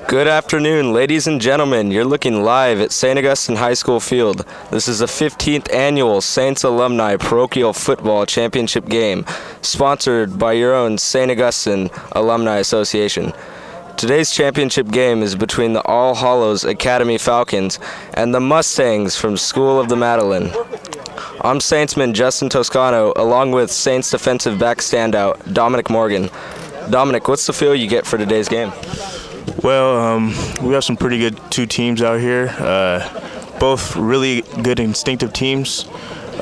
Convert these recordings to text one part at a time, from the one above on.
Good afternoon, ladies and gentlemen. You're looking live at St. Augustine High School Field. This is the 15th annual Saints Alumni Parochial Football Championship game, sponsored by your own St. Augustine Alumni Association. Today's championship game is between the All Hallows Academy Falcons and the Mustangs from School of the Madeleine. I'm Saintsman Justin Toscano, along with Saints defensive back standout Dominic Morgan. Dominic, what's the feel you get for today's game? Well, we have some pretty good two teams out here, both really good instinctive teams.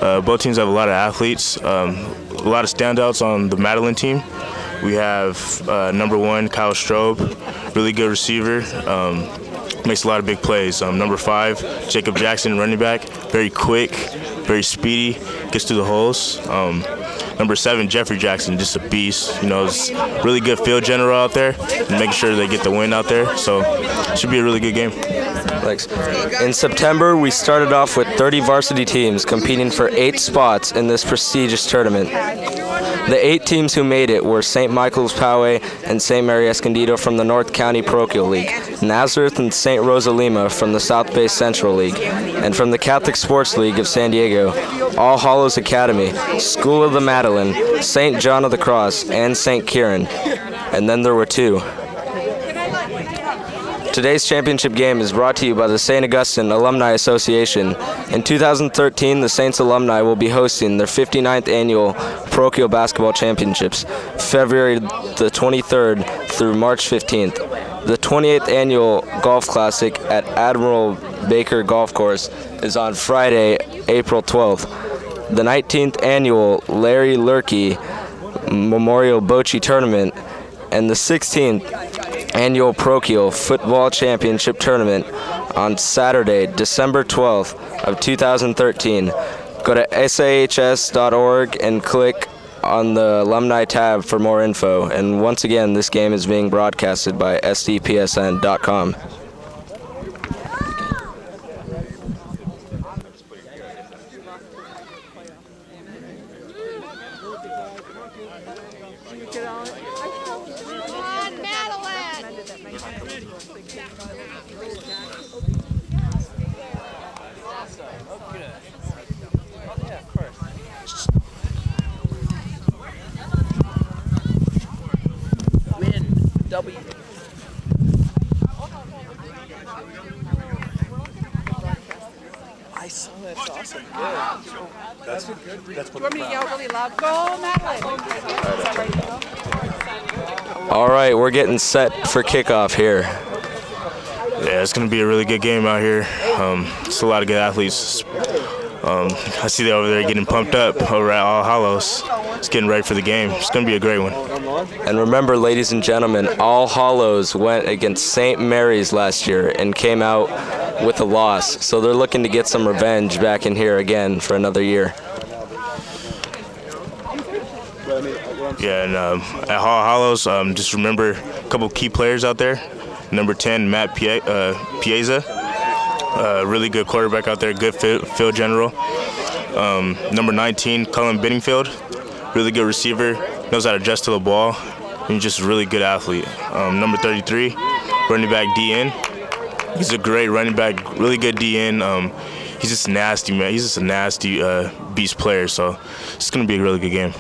Both teams have a lot of athletes, a lot of standouts on the Madeleine team. We have number 1, Kyle Strobe, really good receiver, makes a lot of big plays. Number 5, Jacob Jackson, running back, very quick, very speedy, gets through the holes. Number 7, Jeffrey Jackson, just a beast. You know, it's really good field general out there, and making sure they get the win out there. So it should be a really good game. Thanks. In September, we started off with 30 varsity teams competing for 8 spots in this prestigious tournament. The 8 teams who made it were St. Michael's Poway and St. Mary Escondido from the North County Parochial League, Nazareth and St. Rosa Lima from the South Bay Central League, and from the Catholic Sports League of San Diego, All Hallows Academy, School of the Madeleine, St. John of the Cross, and St. Kieran. And then there were 2. Today's championship game is brought to you by the St. Augustine Alumni Association. In 2013, the Saints alumni will be hosting their 59th annual Parochial Basketball Championships, February the 23rd through March 15th. The 28th annual Golf Classic at Admiral Baker Golf Course is on Friday, April 12th. The 19th annual Larry Lurkey Memorial Bocce Tournament and the 16th annual Parochial Football Championship Tournament on Saturday, December 12th of 2013. Go to sahs.org and click on the alumni tab for more info. And once again, this game is being broadcasted by sdpsn.com. W. I saw that. That's awesome. Good. That's good. That's what. Do you want me to yell really loud? Go, Madeline. All right, we're getting set for kickoff here. Yeah, it's going to be a really good game out here. It's a lot of good athletes. I see they over there getting pumped up over at All Hallows. It's getting ready for the game. It's going to be a great one. And remember, ladies and gentlemen, All Hallows went against St. Mary's last year and came out with a loss. So they're looking to get some revenge back in here again for another year. Yeah, and at All Hallows, just remember a couple key players out there. Number 10, Matt Piazza. Really good quarterback out there, good field general. Number 19, Cullen Benningfield, really good receiver, knows how to adjust to the ball, and just a really good athlete. Number 33, running back DN. He's a great running back, really good DN. He's just nasty, man. He's just a nasty beast player, so it's going to be a really good game.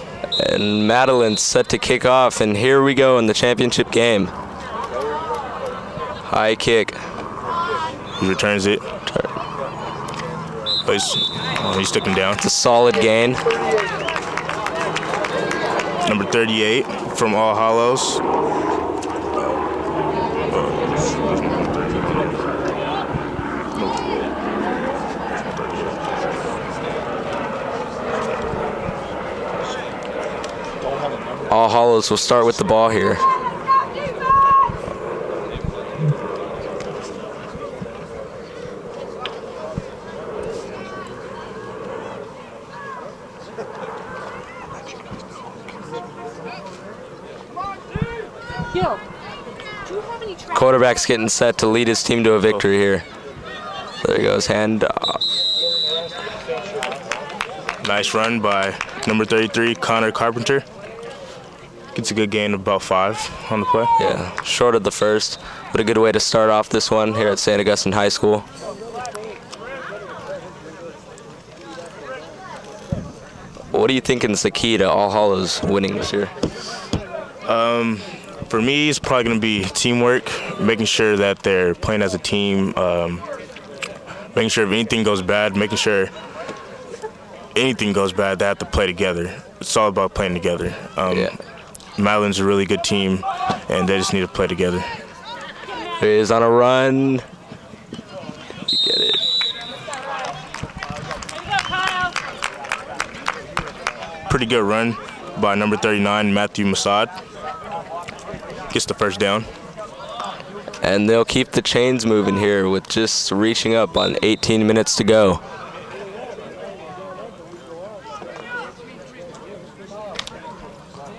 And Madeleine's set to kick off, and here we go in the championship game. High kick. He returns it. He's took him down. It's a solid gain. Number 38 from All Hallows. All Hallows will start with the ball here. Quarterback's getting set to lead his team to a victory here. There he goes, hand off. Nice run by number 33, Connor Carpenter. Gets a good gain of about 5 on the play. Yeah, short of the first, but a good way to start off this one here at St. Augustine High School. What do you think is the key to All Hallows winning this year? For me, it's probably going to be teamwork, making sure that they're playing as a team, making sure if anything goes bad, making sure anything goes bad, they have to play together. It's all about playing together. Madeline's a really good team, and they just need to play together. There he is on a run. You get it. Pretty good run by number 39, Matthew Masad. Gets the first down. And they'll keep the chains moving here with just reaching up on 18 minutes to go.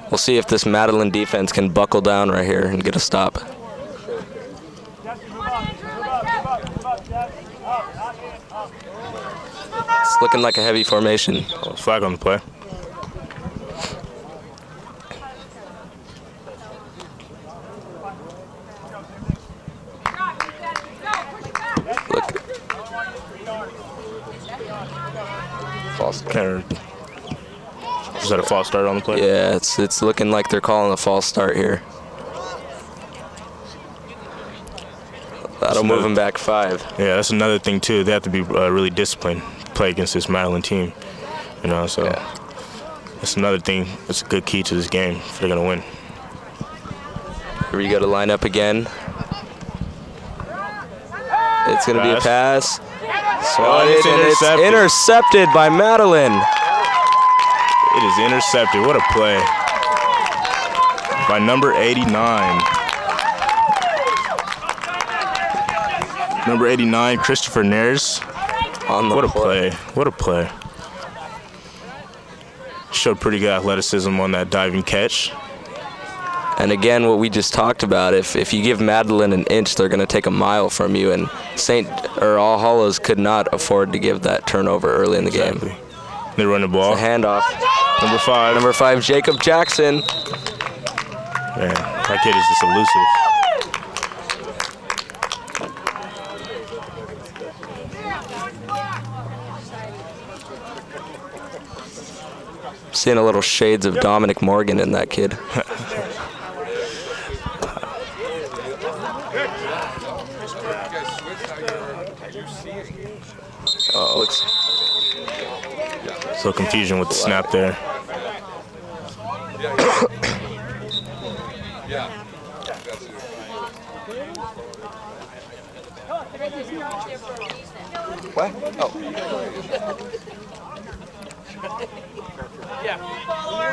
We'll see if this Madeline defense can buckle down right here and get a stop. It's looking like a heavy formation. Flag on the play. Look. False. Is that a false start on the play? Yeah, it's looking like they're calling a false start here. That'll move them back 5. Yeah, that's another thing too. They have to be really disciplined to play against this Madeline team. You know, so that's another thing. That's a good key to this game if they're gonna win. Here we go to line up again. It's gonna be a pass. Swatted, and it's intercepted by Madeline. It is intercepted. What a play by number 89. Number 89, Christopher Nares. On the What a play. What a play. Showed pretty good athleticism on that diving catch. And again, what we just talked about, if you give Madeline an inch, they're going to take a mile from you, and All Hallows could not afford to give that turnover early in the game. They run the ball. It's a handoff. Number 5, Jacob Jackson. Man, that kid is just elusive. Seeing a little shades of Dominic Morgan in that kid. Oh, looks so confusion with the snap there. What? Oh. Yeah.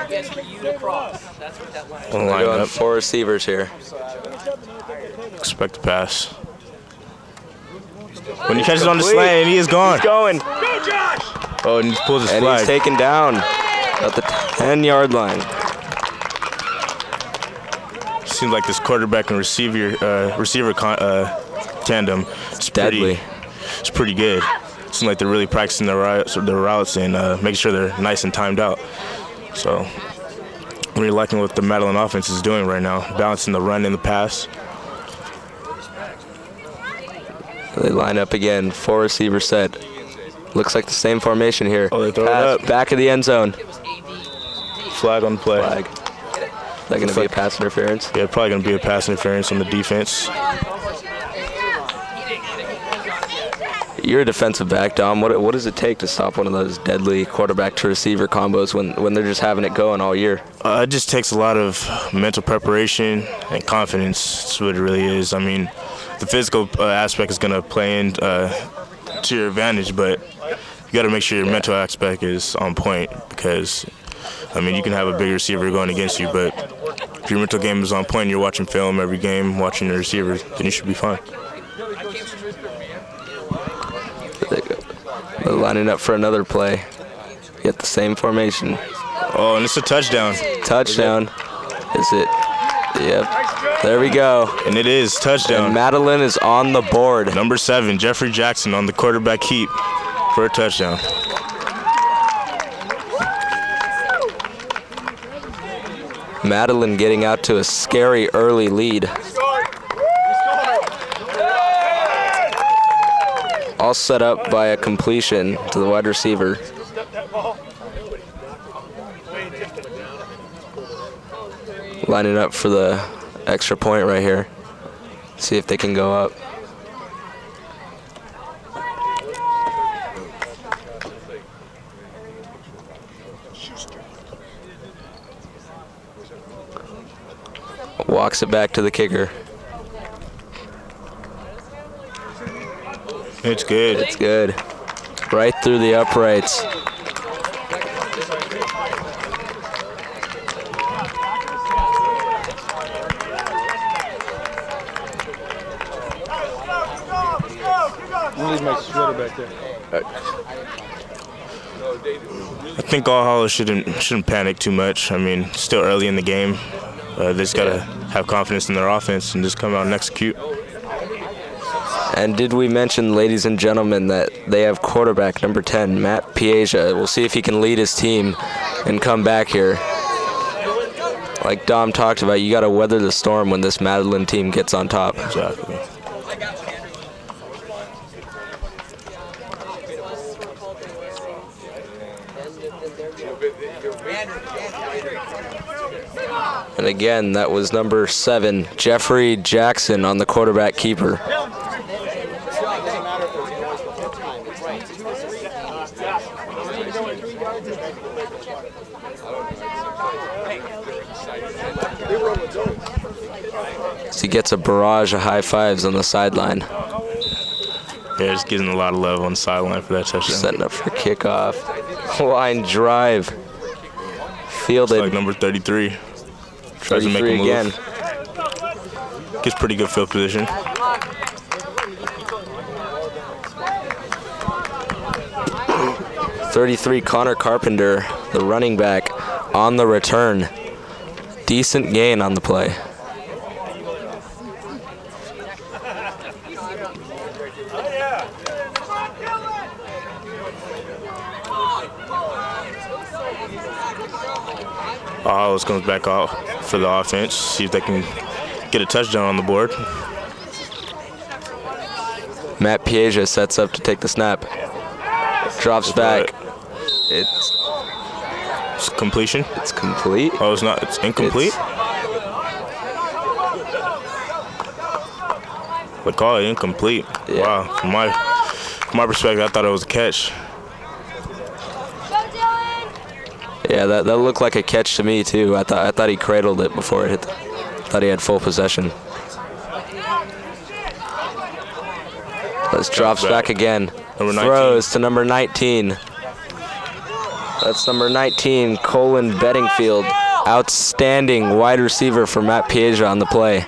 Yes, for you to cross. That's what that line is. They're going 4 receivers here. Expect the pass. When he catches on the slant, he is gone. He's going. Oh, and he pulls his flag. And he's taken down at the 10-yard line. Seems like this quarterback and receiver tandem is deadly. It's pretty good. Seems like they're really practicing their routes and making sure they're nice and timed out. So I'm really liking what the Madeline offense is doing right now, balancing the run and the pass. They line up again, 4 receiver set. Looks like the same formation here. Oh, they throw it up. Back of the end zone. Flag on the play. Flag. Is that going to be a pass interference? Yeah, probably going to be a pass interference on the defense. You're a defensive back, Dom. What does it take to stop one of those deadly quarterback to receiver combos when they're just having it going all year? It just takes a lot of mental preparation and confidence. That's what it really is. I mean, the physical aspect is going to play in to your advantage, but you got to make sure your mental aspect is on point because, I mean, you can have a big receiver going against you, but if your mental game is on point, you're watching film every game, watching the receivers, then you should be fine. They're lining up for another play. Get the same formation. Oh, and it's a touchdown. Touchdown. Is it? Yep. There we go. And it is touchdown. And Madeline is on the board. Number 7, Jeffrey Jackson on the quarterback keep for a touchdown. Madeline getting out to a scary early lead. All set up by a completion to the wide receiver. Lining up for the extra point right here. See if they can go up. Walks it back to the kicker. It's good. It's good. Right through the uprights. Leave my sweater back there. I think All Hallows shouldn't panic too much. I mean, still early in the game. They just gotta have confidence in their offense and just come out and execute. And did we mention, ladies and gentlemen, that they have quarterback number 10, Matt Piaja. We'll see if he can lead his team and come back here. Like Dom talked about, you got to weather the storm when this Madeline team gets on top. Exactly. And again, that was number 7, Jeffrey Jackson, on the quarterback keeper. So he gets a barrage of high fives on the sideline. Yeah, just getting a lot of love on the sideline for that touchdown. Setting up for kickoff. Line drive. Fielded. It's like number 33. Tries to make a move. Again. Gets pretty good field position. .33 Connor Carpenter, the running back, on the return. Decent gain on the play. Hallows comes back out for the offense, see if they can get a touchdown on the board. Matt Piaja sets up to take the snap. Drops back. It's completion. It's complete. Oh, it's not. It's incomplete. They call it incomplete. Yeah. Wow. From my perspective, I thought it was a catch. Yeah, that looked like a catch to me too. I thought he cradled it before it hit. Thought he had full possession. Let's drops back again. Throws to number 19. That's number 19, Colin Bedingfield. Outstanding wide receiver for Matt Piaja on the play.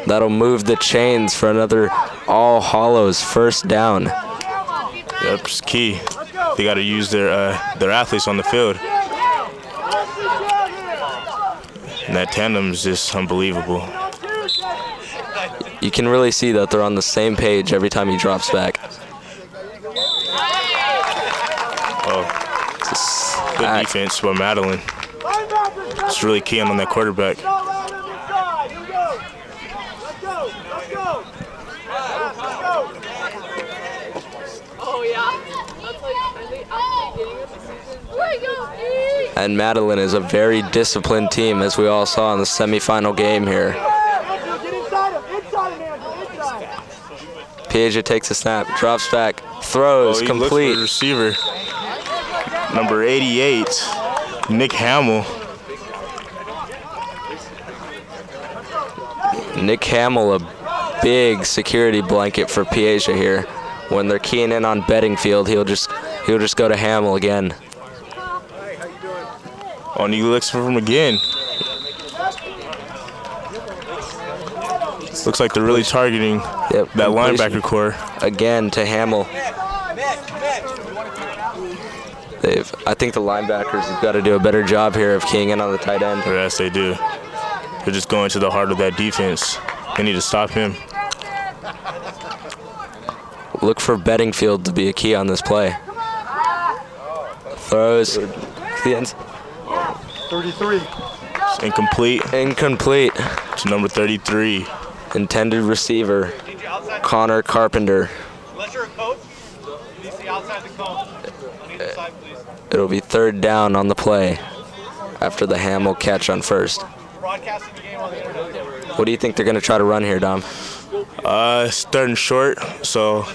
That'll move the chains for another All Hallows first down. Yep, it's key. They got to use their athletes on the field. And that tandem is just unbelievable. You can really see that they're on the same page every time he drops back. Oh, good defense by Madeline. It's really keying on that quarterback. And Madeline is a very disciplined team, as we all saw in the semifinal game here. Piaja takes a snap, drops back, throws, complete. Looks for the receiver. Number 88, Nick Hamill. Nick Hamill, a big security blanket for Piaja here. When they're keying in on Bedingfield, he'll just go to Hamill again. Oh, and he looks for him again. Looks like they're really targeting that linebacker core. Again to Hamill. I think the linebackers have got to do a better job here of keying in on the tight end. Yes, they do. They're just going to the heart of that defense. They need to stop him. Look for Bedingfield to be a key on this play. Throws to the end. 33. It's incomplete. Incomplete. To number 33. Intended receiver, Connor Carpenter. Unless you're a coach, you see outside the cone. On either side, please. It'll be 3rd down on the play after the Hamill catch on first. Broadcasting the game on the internet. What do you think they're going to try to run here, Dom? It's 3rd and short, so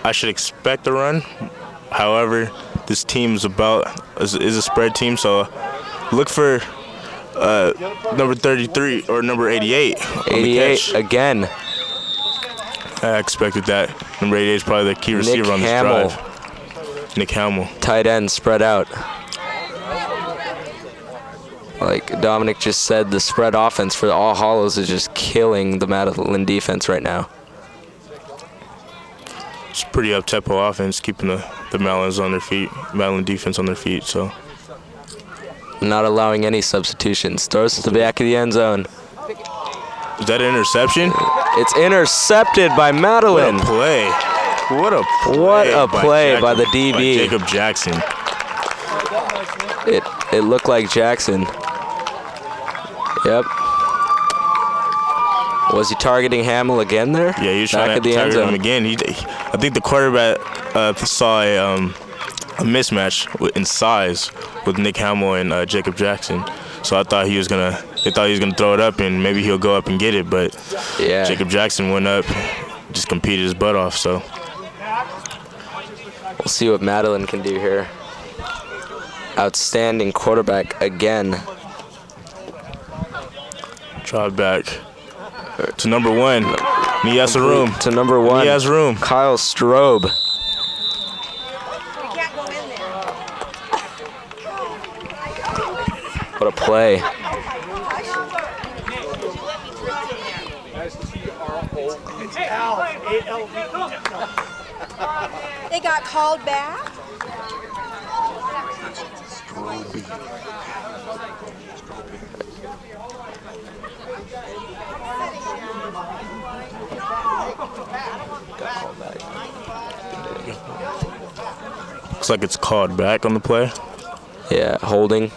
I should expect a run. However, this team is a spread team, so look for number 33 or number 88. 88 again. I expected that. Number 88 is probably the key receiver on this drive. Nick Hamill. Tight end spread out. Like Dominic just said, the spread offense for All Hallows is just killing the Madeline defense right now. It's pretty up-tempo offense, keeping the Madeline defense on their feet. So not allowing any substitutions. Throws to the back of the end zone. Is that an interception? It's intercepted by Madeline. What a play. What a play. What a play by the DB. By Jacob Jackson. It looked like Jackson. Yep. Was he targeting Hamill again there? Yeah, he was trying to target him again. I think the quarterback saw a mismatch in size with Nick Hamill and Jacob Jackson. So I thought they thought he was gonna throw it up and maybe he'll go up and get it, but yeah. Jacob Jackson went up, just competed his butt off. So we'll see what Madeline can do here. Outstanding quarterback again. Drive back to number 1. He has room. To number 1. He has room. Kyle Strobe. What a play. They got called back. Looks like it's called back on the play. Yeah, holding.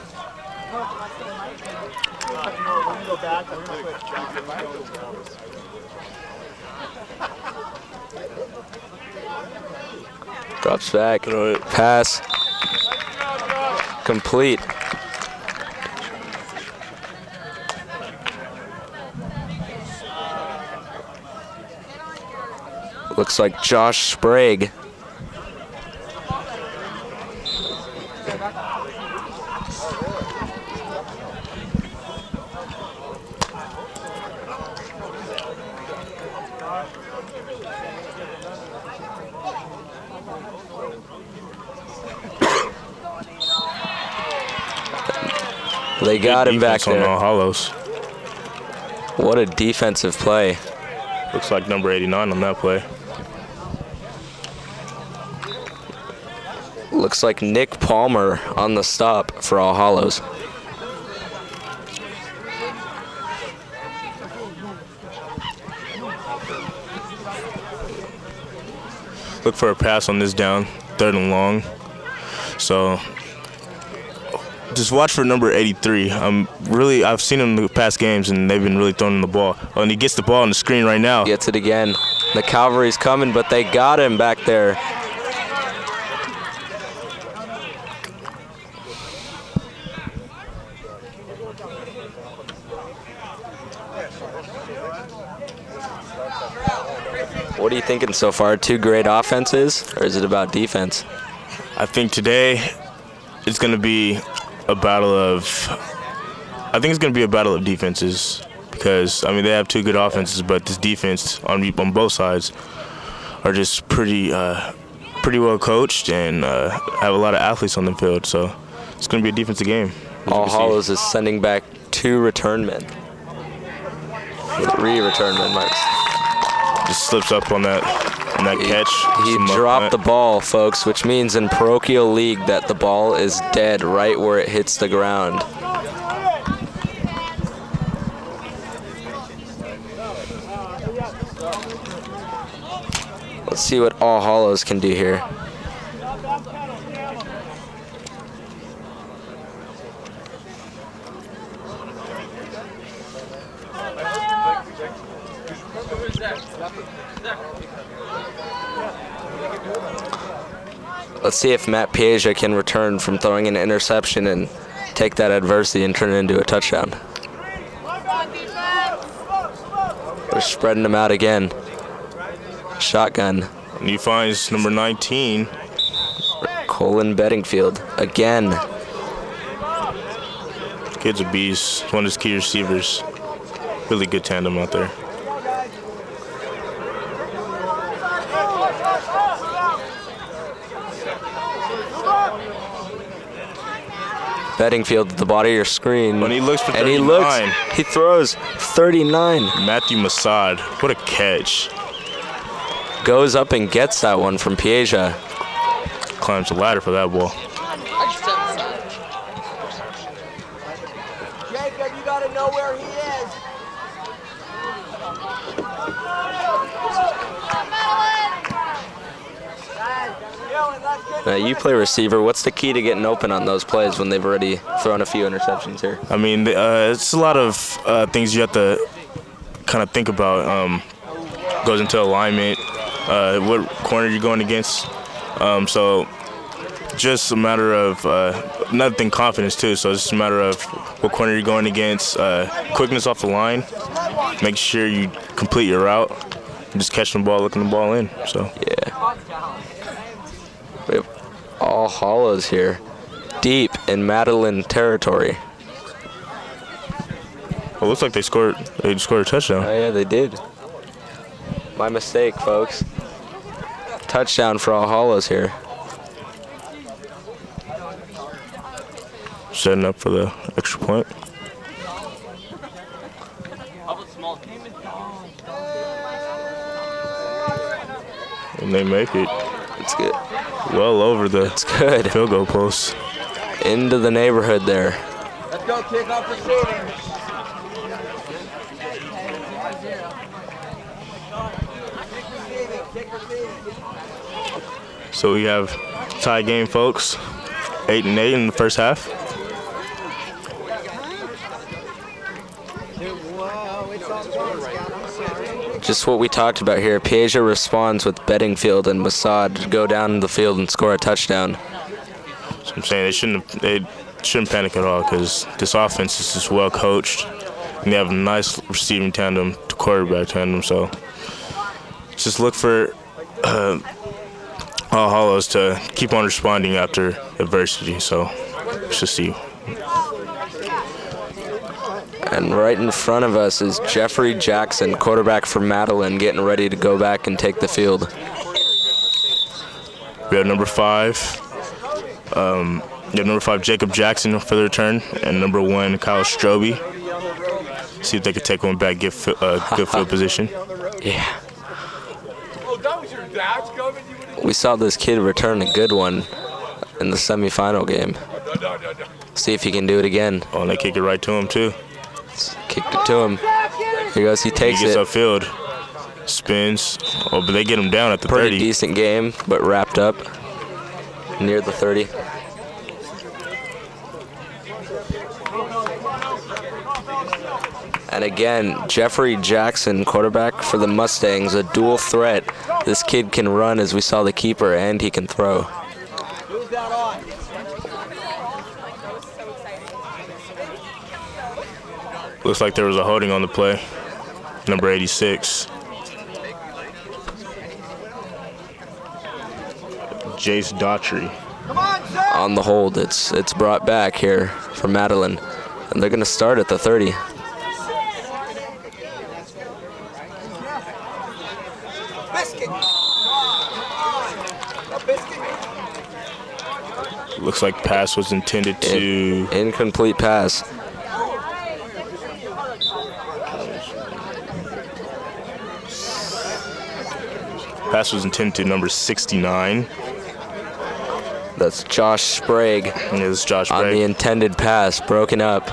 Drops back. Pass. Complete. Looks like Josh Sprague. They got him back there. On All Hallows. What a defensive play. Looks like number 89 on that play. Looks like Nick Palmer on the stop for All Hallows. Look for a pass on this down, 3rd and long. So just watch for number 83. I've seen him in the past games, and they've been really throwing him the ball. Oh, and he gets the ball on the screen right now. Gets it again. The cavalry's coming, but they got him back there. What are you thinking so far? 2 great offenses, or is it about defense? I think today it's going to be a battle of defenses, because I mean they have 2 good offenses, but this defense on both sides are just pretty well coached and have a lot of athletes on the field. So it's going to be a defensive game. All Hallows is sending back 2 return men. 3 return men, Marks. Just slips up on that catch. He dropped the ball, folks, which means in Parochial League that the ball is dead right where it hits the ground. Let's see what All Hallows can do here. Let's see if Matt Piaja can return from throwing an interception and take that adversity and turn it into a touchdown. They're spreading them out again. Shotgun. And he finds number 19. Colin Bedingfield again. Kid's a beast. One of his key receivers. Really good tandem out there. Bedingfield at the bottom of your screen. When he looks for 39. And he looks. He throws 39. Matthew Masad. What a catch. Goes up and gets that one from Piaja. Climbs the ladder for that ball. Jacob, you got to know where he is. Now you play receiver. What's the key to getting open on those plays when they've already thrown a few interceptions here? I mean, it's a lot of things you have to kind of think about. Goes into alignment, what corner you're going against. So just a matter of another thing, confidence too. So it's just a matter of what corner you're going against, quickness off the line, make sure you complete your route, and just catch the ball, looking the ball in. So yeah, we have all hollows here, deep in Madeline territory. Well, it looks like they scored a touchdown. Oh yeah, they did. My mistake, folks. Touchdown for all hollows here. Setting up for the extra point. And they make it. It's good. Well over the good. Field goal post. Into the neighborhood there. Let's go kick off receiving. So we have tie game, folks. 8-8 in the first half. Just what we talked about here. Piaja responds with Bedingfield and Masad to go down the field and score a touchdown. So I'm saying they shouldn't panic at all because this offense is just well coached and they have a nice receiving tandem to quarterback tandem. So just look for all hollows to keep on responding after adversity. So let's just see. And right in front of us is Jeffrey Jackson, quarterback for Madeline, getting ready to go back and take the field. We have number 5. Number 5 Jacob Jackson for the return, and number 1 Kyle Stroby. See if they could take one back, get good field position. Yeah. We saw this kid return a good one in the semifinal game. See if he can do it again. Oh, and they kick it right to him too. Kicked it to him. Here goes. He takes He gets it. upfield, spins. Oh, but they get him down at the Pretty 30. decent game, but wrapped up near the 30. And again, Jeffrey Jackson, quarterback for the Mustangs, a dual threat. This kid can run, as we saw the keeper, and he can throw. Who's that on? Looks like there was a holding on the play. Number 86. Jace Daughtry. On the hold, it's brought back here for Madeline. And they're going to start at the 30. Looks like pass was intended to... Incomplete pass. Pass was intended to number 69. That's Josh Sprague. Yeah, this is Josh On the Sprague. intended pass, broken up.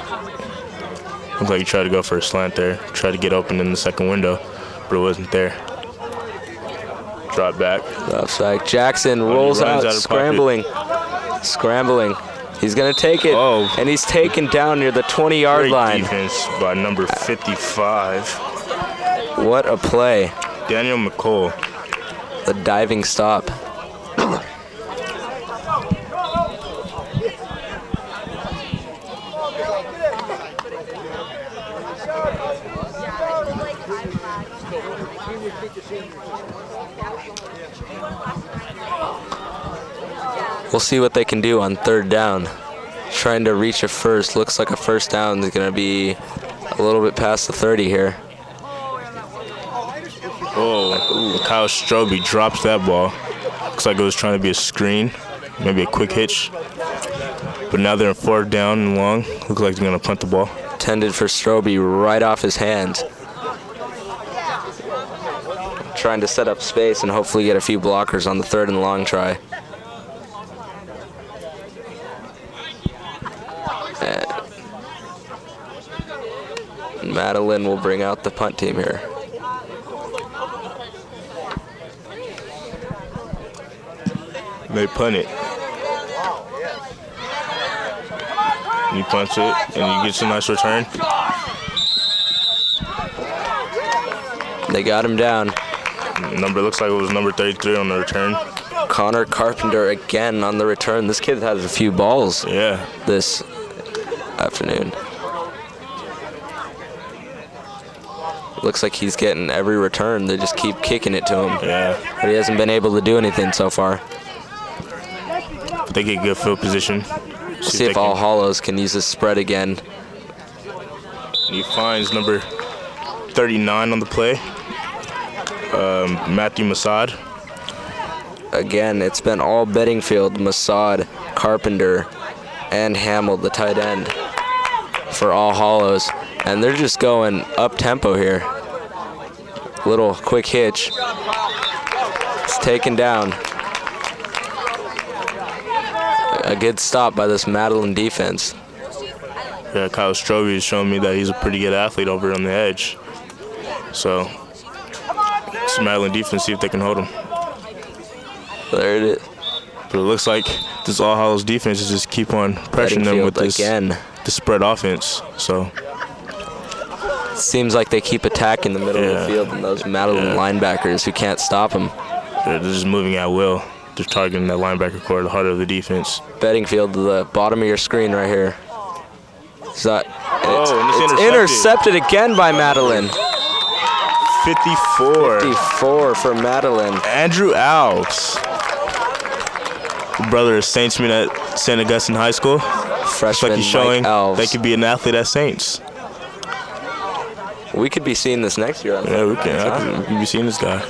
Looks like he tried to go for a slant there. Tried to get open in the second window, but it wasn't there. Drop back. Offside. Jackson rolls out, runs out of scrambling. Scrambling. He's going to take it, and he's taken down near the 20-yard Great line. defense by number 55. What a play. Daniel McCall. The diving stop. We'll see what they can do on 3rd down. Trying to reach a first. Looks like a first down is going to be a little bit past the 30 here. Oh, Kyle Stroby drops that ball. Looks like it was trying to be a screen, maybe a quick hitch. But now they're in 4th down and long. Looks like they're going to punt the ball. Intended for Stroby right off his hands. Trying to set up space and hopefully get a few blockers on the 3rd and long try. And Madeline will bring out the punt team here. They punt it. He punts it, and he gets a nice return. They got him down. Number looks like it was number 33 on the return. Connor Carpenter again on the return. This kid has a few balls this afternoon. Looks like he's getting every return. They just keep kicking it to him. Yeah. But he hasn't been able to do anything so far. They get good field position. See if All Hallows can use this spread again. He finds number 39 on the play, Matthew Masad. Again, it's been all Bedingfield, Masad, Carpenter, and Hamill, the tight end, for All Hallows. And they're just going up-tempo here. Little quick hitch. It's taken down. A good stop by this Madeline defense. Yeah, Kyle Stroby has shown me that he's a pretty good athlete over on the edge. So, it's Madeline defense, see if they can hold him. There it is. But it looks like this All Hallows defense is just keep on pressuring them with this spread offense. So, seems like they keep attacking the middle of the field and those Madeline linebackers who can't stop them. They're just moving at will. They're targeting that linebacker core, the heart of the defense. Bedingfield to the bottom of your screen right here. So it's intercepted again by Madeline. 54. 54 for Madeline. Andrew Alves, brother of Saintsman at St. Augustine High School. Freshman like he's showing Alves. they could be an athlete at Saints. We could be seeing this next year. Yeah, we can. We could be seeing this guy.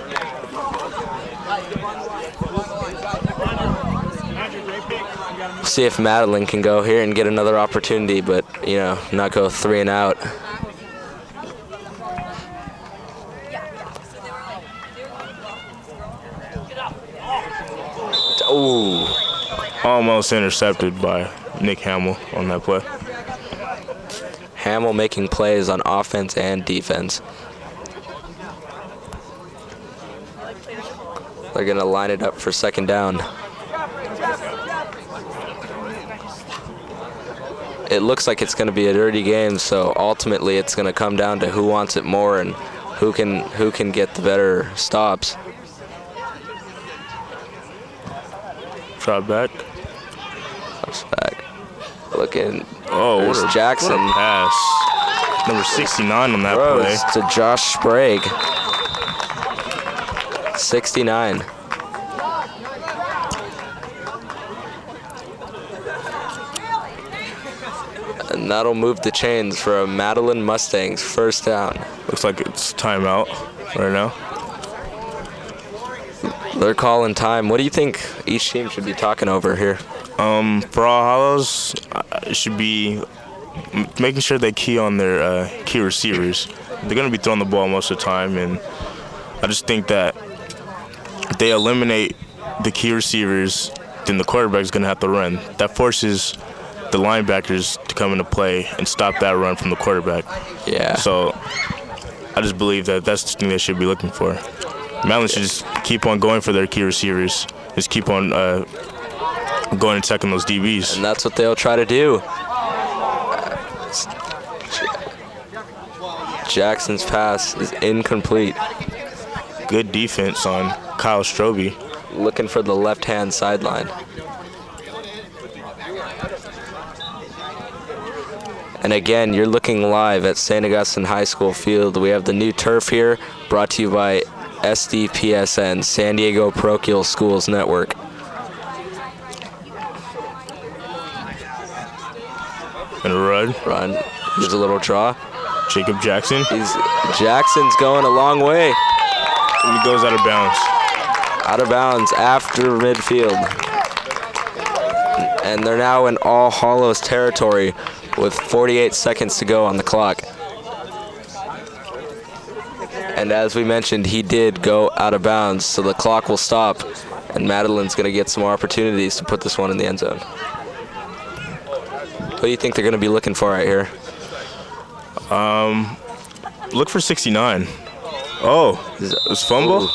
See if Madeline can go here and get another opportunity, but, you know, not go 3 and out. Ooh. Almost intercepted by Nick Hamill on that play. Hamill making plays on offense and defense. They're going to line it up for 2nd down. It looks like it's going to be a dirty game, so ultimately it's going to come down to who wants it more and who can get the better stops. Drop back. Drops back. Looking. Oh, there's Jackson. What a pass. Number 69 on that play. To Josh Sprague. 69. And that'll move the chains for a Madeline Mustangs 1st down. Looks like it's timeout right now. They're calling time. What do you think each team should be talking over here? For All Hallows, it should be making sure they key on their key receivers. They're going to be throwing the ball most of the time, and I just think that if they eliminate the key receivers, then the quarterback's going to have to run. That forces the linebackers to come into play and stop that run from the quarterback. Yeah. So I just believe that that's the thing they should be looking for. Madeline should just keep on going for their key receivers. Just keep on going and checking those DBs. And that's what they'll try to do. Jackson's pass is incomplete. Good defense on Kyle Stroby. Looking for the left-hand sideline. And again, you're looking live at St. Augustine High School field. We have the new turf here, brought to you by SDPSN, San Diego Parochial Schools Network. And a run. Run. Gives a little draw. Jacob Jackson. Jackson's going a long way. And he goes out of bounds. Out of bounds after midfield. And they're now in All Hallows territory with 48 seconds to go on the clock. And as we mentioned, he did go out of bounds, so the clock will stop, and Madeleine's going to get some more opportunities to put this one in the end zone. What do you think they're going to be looking for right here? Look for 69. Oh, it was fumble? Ooh.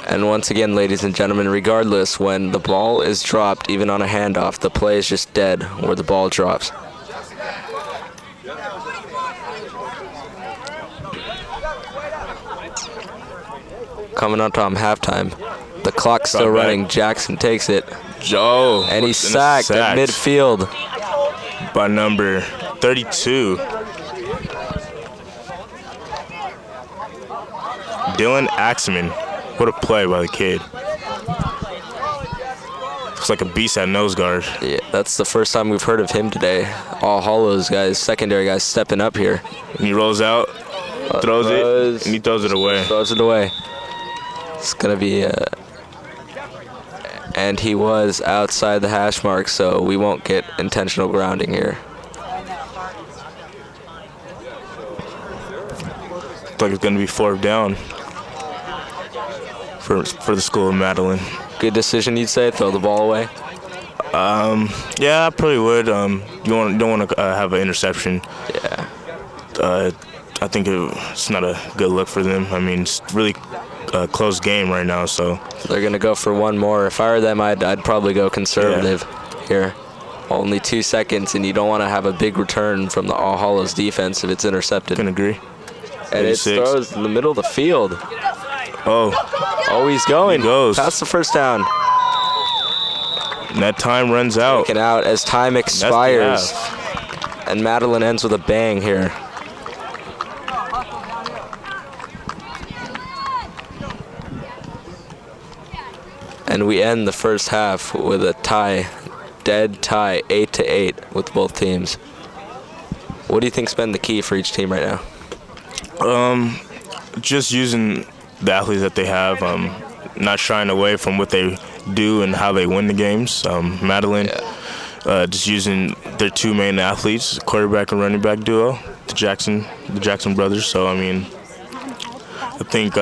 And once again, ladies and gentlemen, regardless, when the ball is dropped, even on a handoff, the play is just dead where the ball drops. Coming up on halftime. The clock's still running. Jackson takes it. Joe. And he's sacked at midfield. By number 32. Dylan Axman. What a play by the kid. Looks like a beast at nose guard. Yeah, that's the first time we've heard of him today. All Hallows guys, secondary guys stepping up here. And he rolls out, throws it, and he throws it away. Throws it away. It's going to be and he was outside the hash mark, so we won't get intentional grounding here. Looks like it's going to be 4th down for the school of Madeleine. Good decision, you'd say? Throw the ball away? Yeah, I probably would. You don't want to have an interception. Yeah. I think it's not a good look for them. I mean, it's really a close game right now, so. They're going to go for one more. If I were them, I'd probably go conservative here. Only 2 seconds, and you don't want to have a big return from the All Hallows defense if it's intercepted. Can agree. And it throws in the middle of the field. Oh, he's going. He goes. Past the first down. And that time runs out. Taken out as time expires. And Madeleine ends with a bang here. And we end the first half with a tie, dead tie, 8-8 with both teams. What do you think's been the key for each team right now? Just using the athletes that they have, not shying away from what they do and how they win the games. Madeleine, just using their 2 main athletes, quarterback and running back duo, the Jackson brothers. So I mean, I think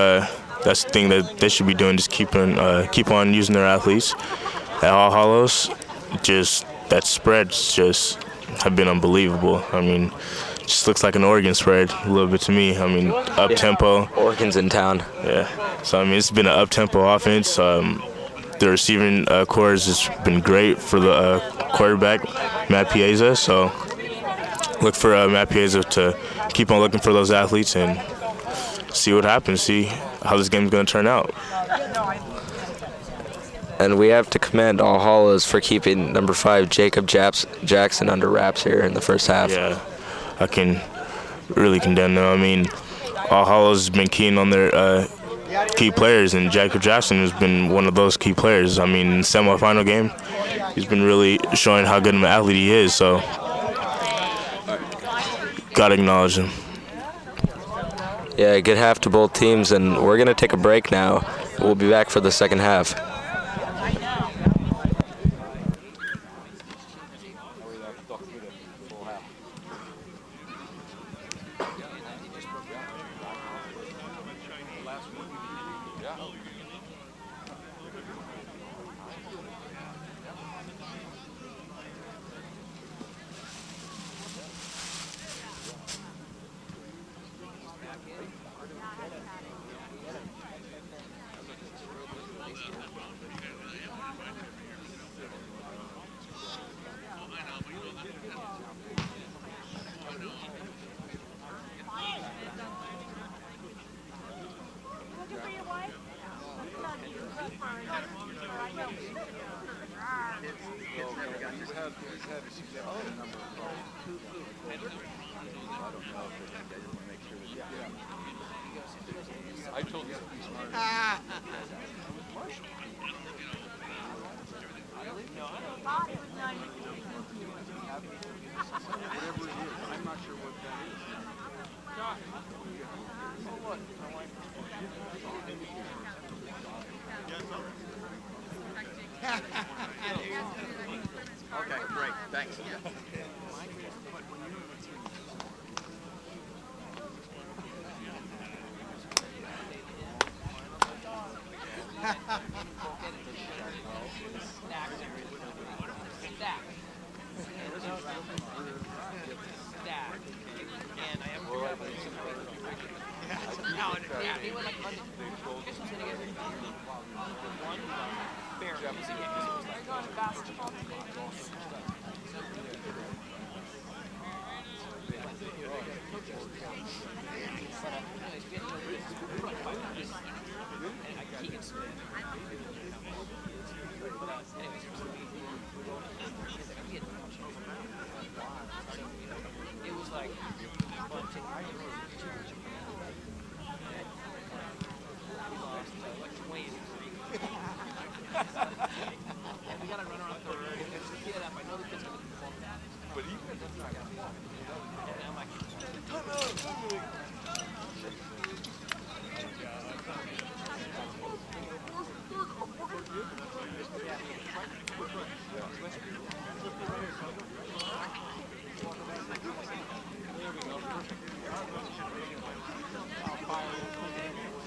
that's the thing that they should be doing. Just keep on using their athletes. At All Hallows, just that spreads just have been unbelievable. I mean, just looks like an Oregon spread a little bit to me. I mean, up tempo. Oregon's in town. Yeah. So I mean, it's been an up tempo offense. The receiving core has been great for the quarterback, Matt Piazza. So look for Matt Piazza to keep on looking for those athletes and see what happens. See how this game's going to turn out. And we have to commend All Hallows for keeping number 5 Jacob Jackson under wraps here in the first half. Yeah, I can really condemn them. I mean, All Hallows has been keen on their key players, and Jacob Jackson has been one of those key players. I mean, in the semifinal game, he's been really showing how good of an athlete he is, so got to acknowledge him. Yeah, good half to both teams, and we're going to take a break now. We'll be back for the second half. Okay, great. Thanks.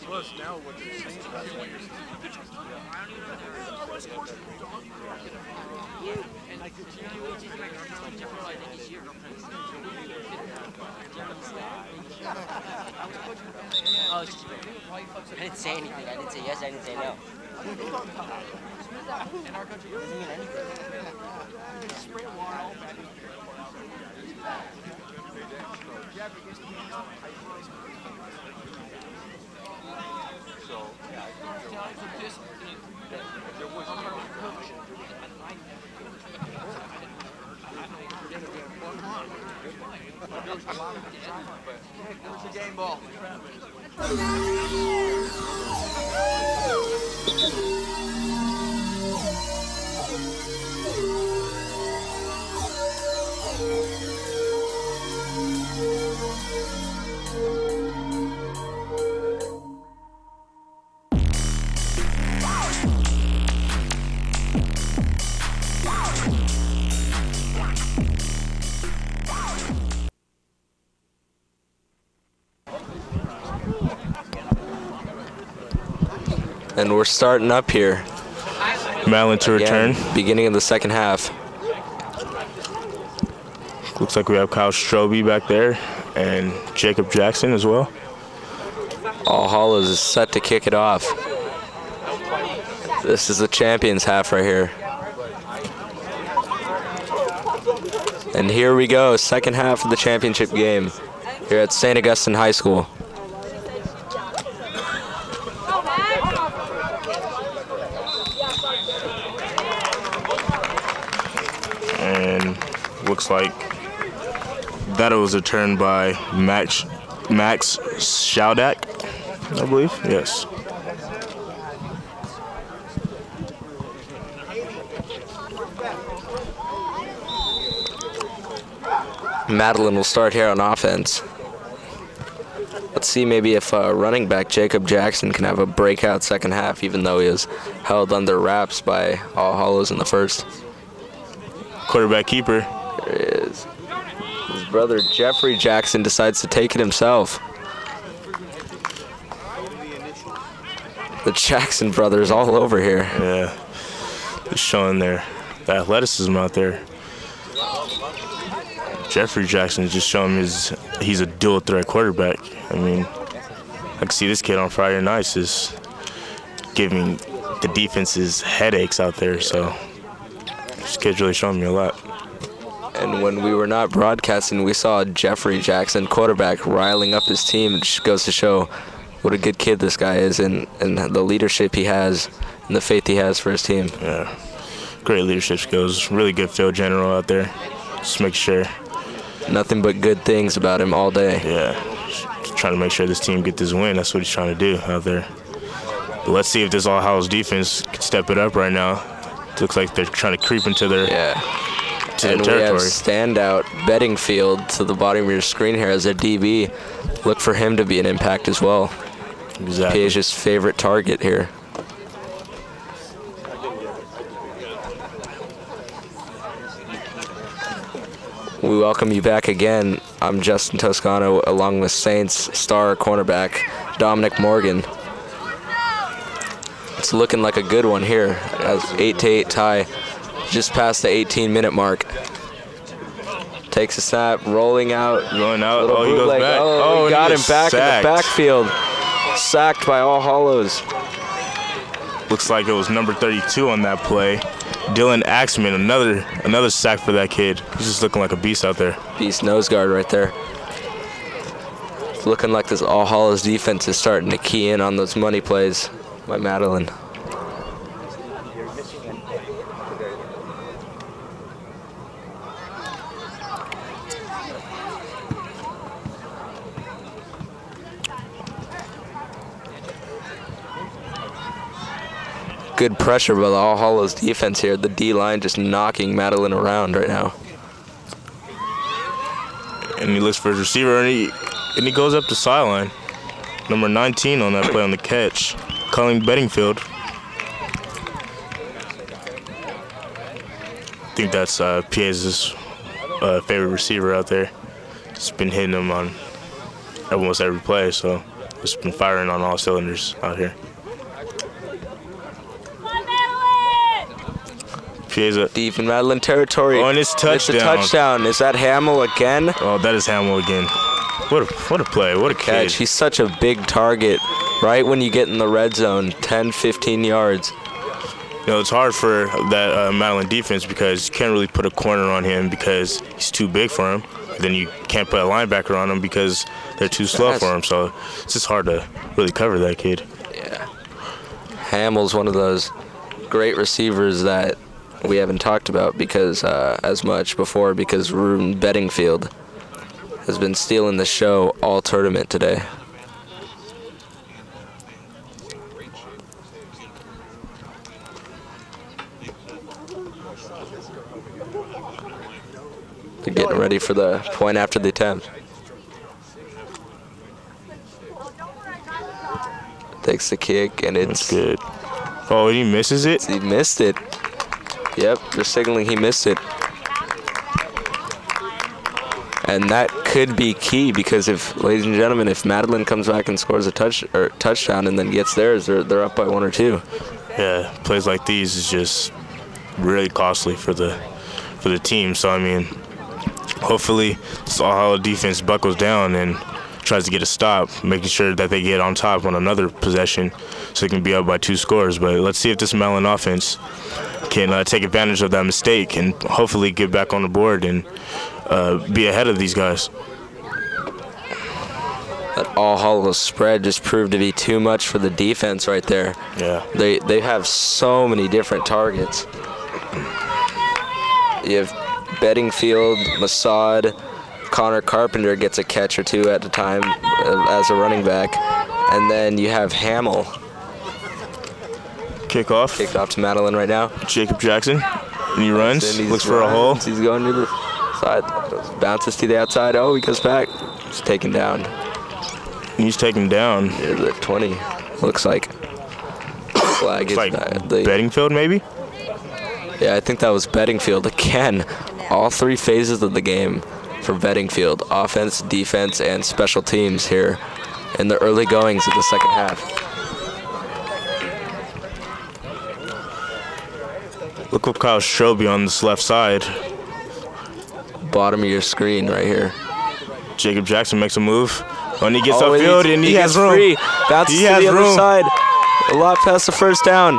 Plus, now what the Saints are doing is I didn't say anything. I didn't say yes. I didn't say no. In our country, it doesn't mean anything. Spray water all back. Where's the game ball? And we're starting up here. Madeline to return. Again, beginning of the second half. Looks like we have Kyle Strobe back there and Jacob Jackson as well. All Hollows is set to kick it off. This is the champions half right here. And here we go, second half of the championship game here at St. Augustine High School. And looks like that was a turn by Max Schaudak, I believe. Yes. Madeline will start here on offense. Let's see maybe if running back Jacob Jackson can have a breakout second half, even though he was held under wraps by All Hollows in the first. Quarterback keeper. There he is. His brother Jeffrey Jackson decides to take it himself. The Jackson brothers all over here. Yeah, just showing the athleticism out there. Jeffrey Jackson is just showing he's a dual threat quarterback. I mean, I can see this kid on Friday nights is giving the defenses headaches out there. So this kid's really showing me a lot. And when we were not broadcasting, we saw Jeffrey Jackson, quarterback, riling up his team. It just goes to show what a good kid this guy is and the leadership he has and the faith he has for his team. Yeah, great leadership skills. Really good field general out there. just make sure. Nothing but good things about him all day. Yeah, just trying to make sure this team get this win. That's what he's trying to do out there. But let's see if this All Hallows defense can step it up right now. It looks like they're trying to creep into their And we territory. have standout Beddingfield to the bottom of your screen here as a DB. Look for him to be an impact as well. Exactly. Piege's favorite target here. We welcome you back again. I'm Justin Toscano along with Saints star cornerback Dominic Morgan. It's looking like a good one here as 8-8 tie just past the 18-minute mark. Takes a snap, rolling out. Going out. Little Oh, he goes bootleg. back. Oh, we and got he him is back sacked. in the backfield. Sacked by All Hallows. Looks like it was number 32 on that play. Dylan Axman, another sack for that kid. He's just looking like a beast out there. Beast nose guard right there. It's looking like this All Hallows defense is starting to key in on those money plays by Madeline. Good pressure by the All Hallows defense here. The D-line just knocking Madeline around right now. And he looks for his receiver, and he goes up the sideline. Number 19 on that play on the catch, Colleen Beddingfield. I think that's Piege's favorite receiver out there. Just been hitting him on almost every play, so just been firing on all cylinders out here. Piege Deep in Madeline territory. Oh, and it's touchdown. It's a touchdown. Is that Hamill again? Oh, that is Hamill again. What a play. What a Catch. kid. He's such a big target. Right when you get in the red zone, 10, 15 yards. You know, it's hard for that Madeline defense because you can't really put a corner on him because he's too big for him. Then you can't put a linebacker on him because they're too slow for him. So it's just hard to really cover that kid. Yeah. Hamill's one of those great receivers that we haven't talked about because as much before because Ruben Beddingfield has been stealing the show all tournament today. They're getting ready for the point after the attempt. Takes the kick and it's That's good. Oh, he misses it? He missed it. Yep, they're signaling he missed it. And that could be key because if, ladies and gentlemen, if Madeline comes back and scores a touchdown and then gets theirs, they're up by 1 or 2. Yeah, plays like these is just really costly for the team. So I mean, hopefully this All Hallows defense buckles down and tries to get a stop, making sure that they get on top on another possession so they can be up by 2 scores. But let's see if this Madeline offense can take advantage of that mistake and hopefully get back on the board and be ahead of these guys. That All Hallows spread just proved to be too much for the defense right there. Yeah. They have so many different targets. You have Beddingfield, Masad, Connor Carpenter gets a catch or 2 at a time as a running back, and then you have Hamill. Kickoff. Kicked off to Madeline right now. Jacob Jackson. And he runs, looks for a hole. He's going to the side, bounces to the outside. Oh, he goes back. He's taken down. He's taken down. Near the 20, looks like. Flag is Like Beddingfield, maybe? Yeah, I think that was Beddingfield. Again, all 3 phases of the game for Beddingfield. Offense, defense, and special teams here in the early goings of the second half. Look at Kyle Strobe on this left side. Bottom of your screen right here. Jacob Jackson makes a move. And he gets Oh, upfield and he has gets room. free. Bounces He to has the other room. side. A lot past the first down.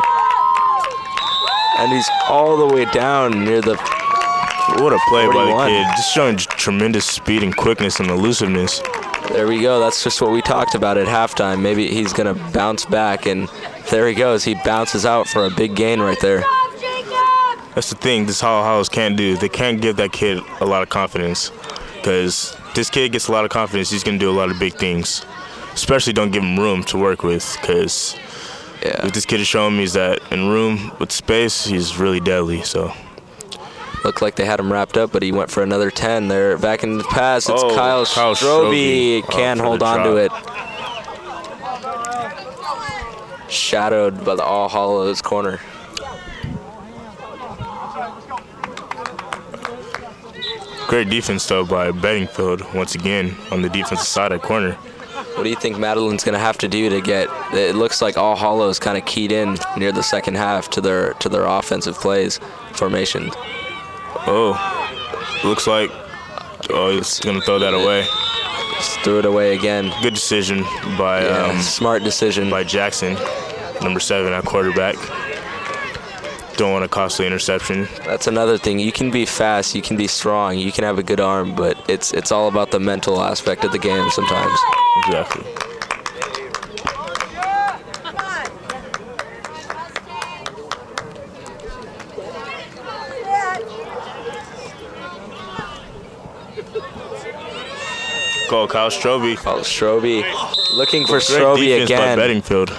And he's all the way down near the What a play by the 41. kid. Just showing tremendous speed and quickness and elusiveness. There we go. That's just what we talked about at halftime. Maybe he's going to bounce back, and there he goes. He bounces out for a big gain right there. That's the thing this Hollis can't do. They can't give that kid a lot of confidence, because this kid gets a lot of confidence, he's going to do a lot of big things. Especially don't give him room to work with, because what this kid is showing me is that in room with space, he's really deadly. So looked like they had him wrapped up, but he went for another 10. They're back in the pass. It's Kyle Strobe. Can't hold on to it. Shadowed by the All Hallows corner. Great defense, though, by Bedingfield, once again, on the defensive side at corner. What do you think Madeleine's going to have to do to get? It looks like All Hallows kind of keyed in near the second half to their offensive plays formation. Looks like he's going to throw that away. Just threw it away again. Good decision by smart decision by Jackson, number 7 at quarterback. Don't want a costly interception. That's another thing. You can be fast, you can be strong, you can have a good arm, but it's all about the mental aspect of the game sometimes. Exactly. Go, Kyle Strobe. Kyle Strobe. Looking for Great Strobe again. By Bedingfield.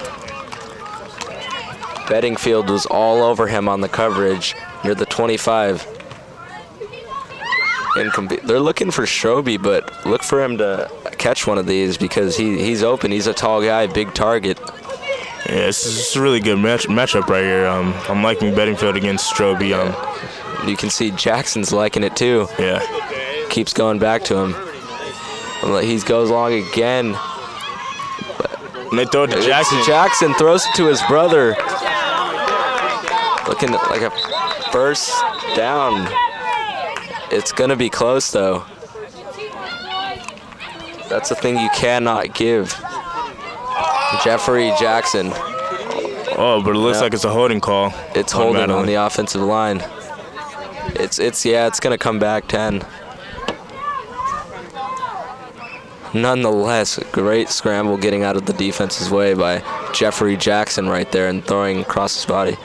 Bedingfield was all over him on the coverage near the 25. They're looking for Strobe, but look for him to catch one of these because he's open. He's a tall guy, big target. Yeah, this is a really good matchup right here. I'm liking Bedingfield against Strobe. You can see Jackson's liking it too. Yeah. Keeps going back to him. He goes long again. And they throw it to Jackson. Jackson throws it to his brother. Looking like a first down. It's going to be close, though. That's the thing you cannot give. Jeffrey Jackson. But it looks like it's a holding call. It's holding on the offensive line. It's going to come back 10. Nonetheless, a great scramble getting out of the defense's way by Jeffrey Jackson right there and throwing across his body.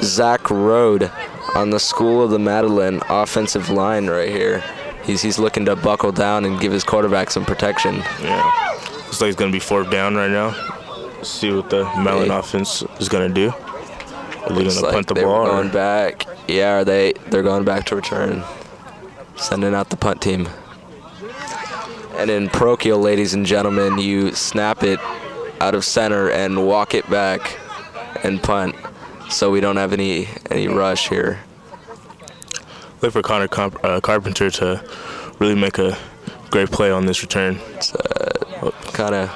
Zach Rode on the School of the Madeleine offensive line right here. He's looking to buckle down and give his quarterback some protection. Yeah. Looks like it's going to be 4th down right now. Let's see what the Madeleine offense is going to do. Are they going to punt the ball? They're going back. Yeah, they're going back to return. Sending out the punt team. And in parochial, ladies and gentlemen, you snap it out of center and walk it back and punt. So we don't have any rush here. Look for Connor Carpenter to really make a great play on this return. It's kind of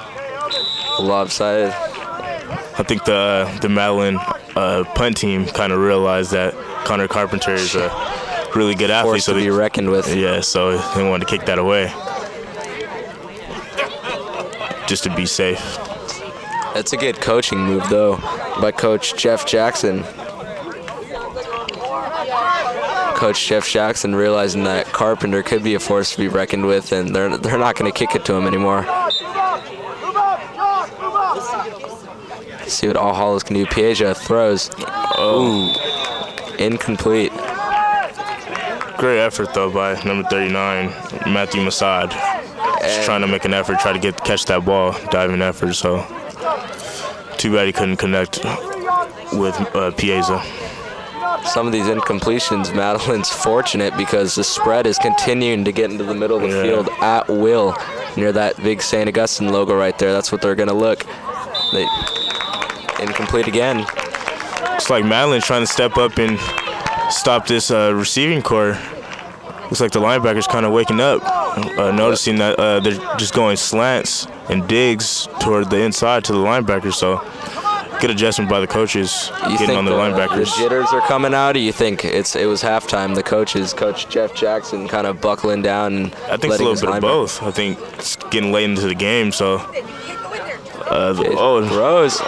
lopsided. I think the Madeleine punt team kind of realized that Connor Carpenter is a really good athlete. Forced to be reckoned with. Yeah, so they wanted to kick that away just to be safe. That's a good coaching move, though, by Coach Jeff Jackson. Coach Jeff Jackson realizing that Carpenter could be a force to be reckoned with, and they're not going to kick it to him anymore. See what All Hallows can do. Piaja throws. Ooh, incomplete. Great effort, though, by number 39, Matthew Masad. Just trying to make an effort, try to catch that ball, diving effort, so too bad he couldn't connect with Piaza. Some of these incompletions, Madeleine's fortunate because the spread is continuing to get into the middle of the field at will near that big St. Augustine logo right there. That's what they're going to look. Incomplete again. Looks like Madeleine's trying to step up and stop this receiving core. Looks like the linebackers kind of waking up, noticing that they're just going slants and digs toward the inside to the linebackers. So good adjustment by the coaches getting on the linebackers. The jitters are coming out, or you think it was halftime? The coaches, Coach Jeff Jackson, kind of buckling down. And I think it's a little bit of both. I think it's getting late into the game, so. Throws.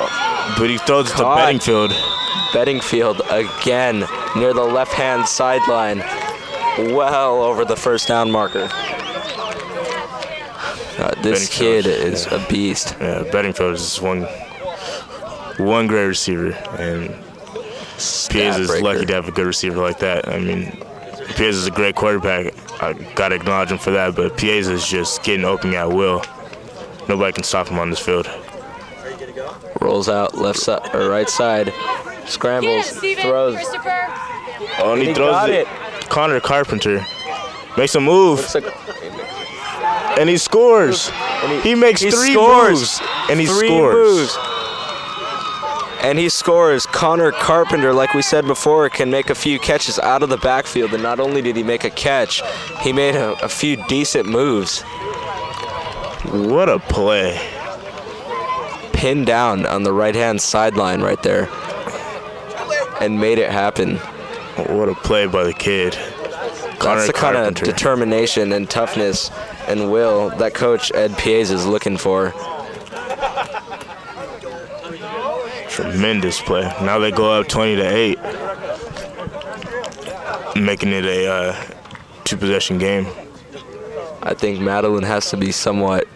But he throws it to Bedingfield. Bedingfield again near the left-hand sideline. well over the first down marker. This kid is a beast. Yeah, Bedingfield is one great receiver, and Piaz is lucky to have a good receiver like that. I mean, Piaz is a great quarterback. I gotta acknowledge him for that, but Piaz is just getting open at will. Nobody can stop him on this field. Rolls out left side or right side, scrambles, throws. Oh, and he throws it. Connor Carpenter makes a move. And he scores. He makes three moves. And he scores. And he scores. Connor Carpenter, like we said before, can make a few catches out of the backfield. And not only did he make a catch, he made a few decent moves. What a play. Pinned down on the right-hand sideline right there. And made it happen. What a play by the kid. That's the kind of determination and toughness and will that Coach Ed Piaz is looking for. Tremendous play. Now they go up 20-8, making it a two-possession game. I think Madeline has to be somewhat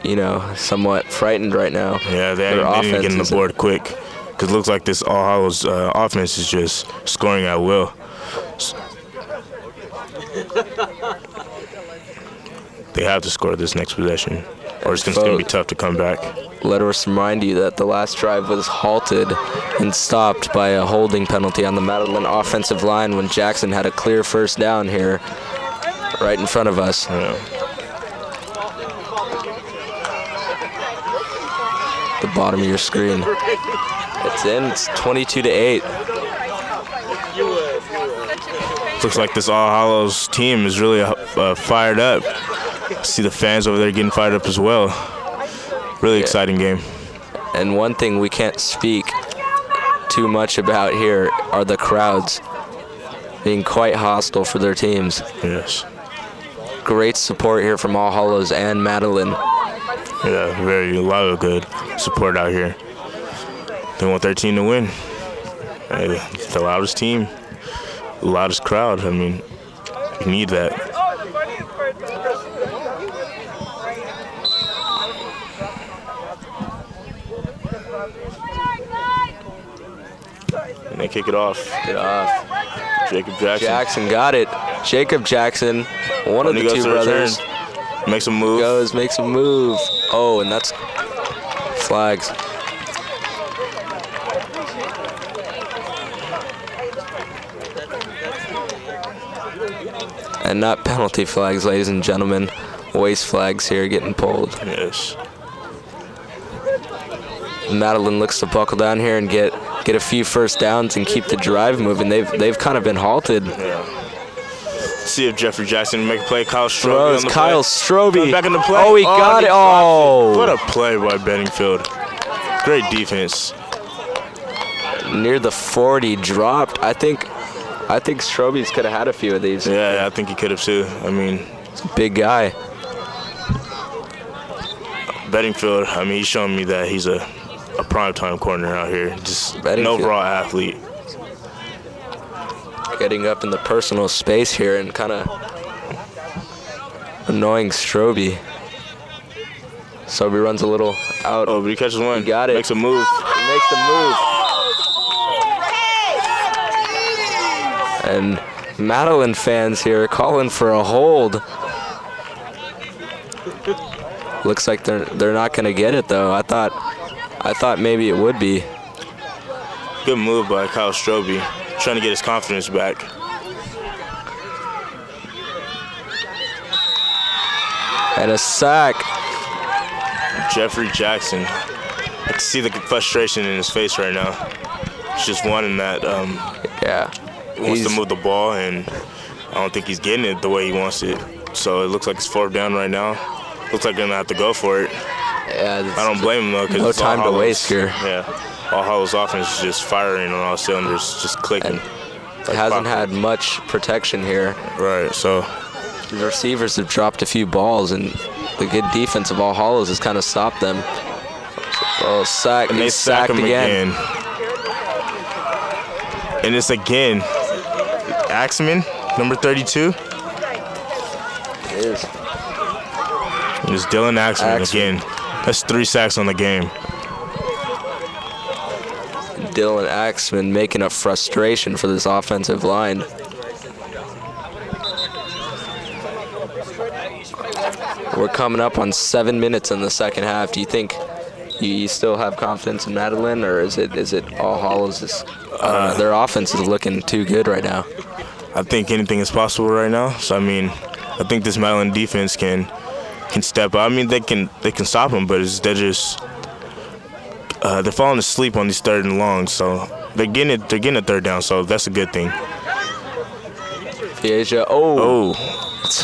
frightened right now. Yeah, they need to get on the board quick, because it looks like this All Hallows offense is just scoring at will. They have to score this next possession, or it's going to be tough to come back. Let us remind you that the last drive was halted and stopped by a holding penalty on the Madeline offensive line when Jackson had a clear first down here right in front of us. Yeah. The bottom of your screen. It's in. It's 22-8. Looks like this All Hallows team is really fired up. See the fans over there getting fired up as well. Really exciting game. And one thing we can't speak too much about here are the crowds being quite hostile for their teams. Yes. Great support here from All Hallows and Madeline. Yeah, a lot of good support out here. They want their team to win. The loudest team, the loudest crowd. I mean, you need that. And they kick it off. Jacob Jackson. Jackson got it. Jacob Jackson, one of the two brothers. Makes a move. Makes a move. Oh, and that's flags. And not penalty flags, ladies and gentlemen. Waste flags here getting pulled. Yes. Madeline looks to buckle down here and get a few first downs and keep the drive moving. They've kind of been halted. Yeah. See if Jeffrey Jackson make a play. Kyle Strobe on the Kyle Strobe. Back in the play. Oh, he got it. Oh. What a play by Bedingfield. Great defense. Near the 40, dropped. I think Strobe's could have had a few of these. Yeah, I think he could have too. I mean, it's a big guy. Bedingfield, I mean, he's showing me that he's a primetime corner out here. Just an overall athlete. Getting up in the personal space here and kind of annoying Strobe. Strobe runs a little out. Oh, but he catches one. He got it. Makes a move. He makes a move. And Madeline fans here calling for a hold. Looks like they're not going to get it though. I thought maybe it would be. Good move by Kyle Strobe, trying to get his confidence back. And a sack. Jeffrey Jackson. I can see the frustration in his face right now. He's just wanting that. He wants to move the ball, and I don't think he's getting it the way he wants it. So it looks like it's fourth down right now. Looks like they're gonna have to go for it. Yeah, I don't blame him though, because no time to waste here. Yeah, All Hallows offense is just firing on all cylinders, just clicking. It hasn't had much protection here. Right, so the receivers have dropped a few balls, and the good defense of All Hallows has kind of stopped them. Oh, sack! And they sack him again. And it's again Axman, number 32. It's Dylan Axman again. That's 3 sacks on the game. Dylan Axman making up frustration for this offensive line. We're coming up on 7 minutes in the second half. Do you think you still have confidence in Madeline, or is it All Hallows? Their offense is looking too good right now. I think anything is possible right now. So I mean, I think this Madeline defense can step up. I mean, they can stop them, but they're falling asleep on these 3rd and longs. So they're getting a 3rd down. So that's a good thing. Piaja, it's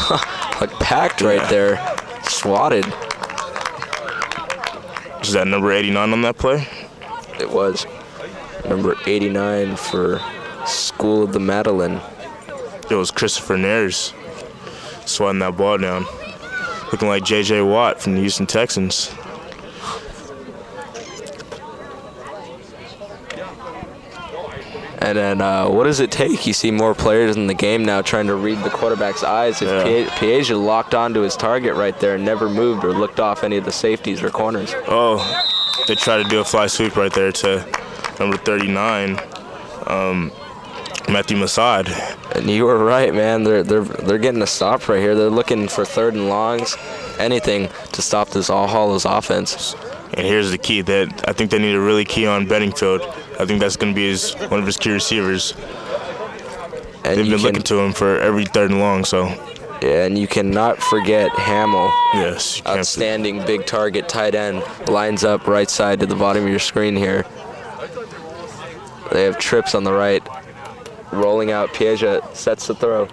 like packed right there, swatted. Was that number 89 on that play? It was number 89 for School of the Madeline. It was Christopher Nares swatting that ball down. Looking like J.J. Watt from the Houston Texans. And then what does it take? You see more players in the game now trying to read the quarterback's eyes. If Piaja locked onto his target right there and never moved or looked off any of the safeties or corners. Oh, they tried to do a fly sweep right there to number 39, Matthew Masad. And you were right, man. They're getting a stop right here. They're looking for 3rd and longs, anything to stop this All Hallows offense. And here's the key that I think they need to really key on Bedingfield. I think that's going to be one of his key receivers. And they've been looking to him for every 3rd and long. So. Yeah, and you cannot forget Hamill. Yes. Outstanding big target tight end. Lines up right side to the bottom of your screen here. They have trips on the right. Rolling out, Piaja sets the throw.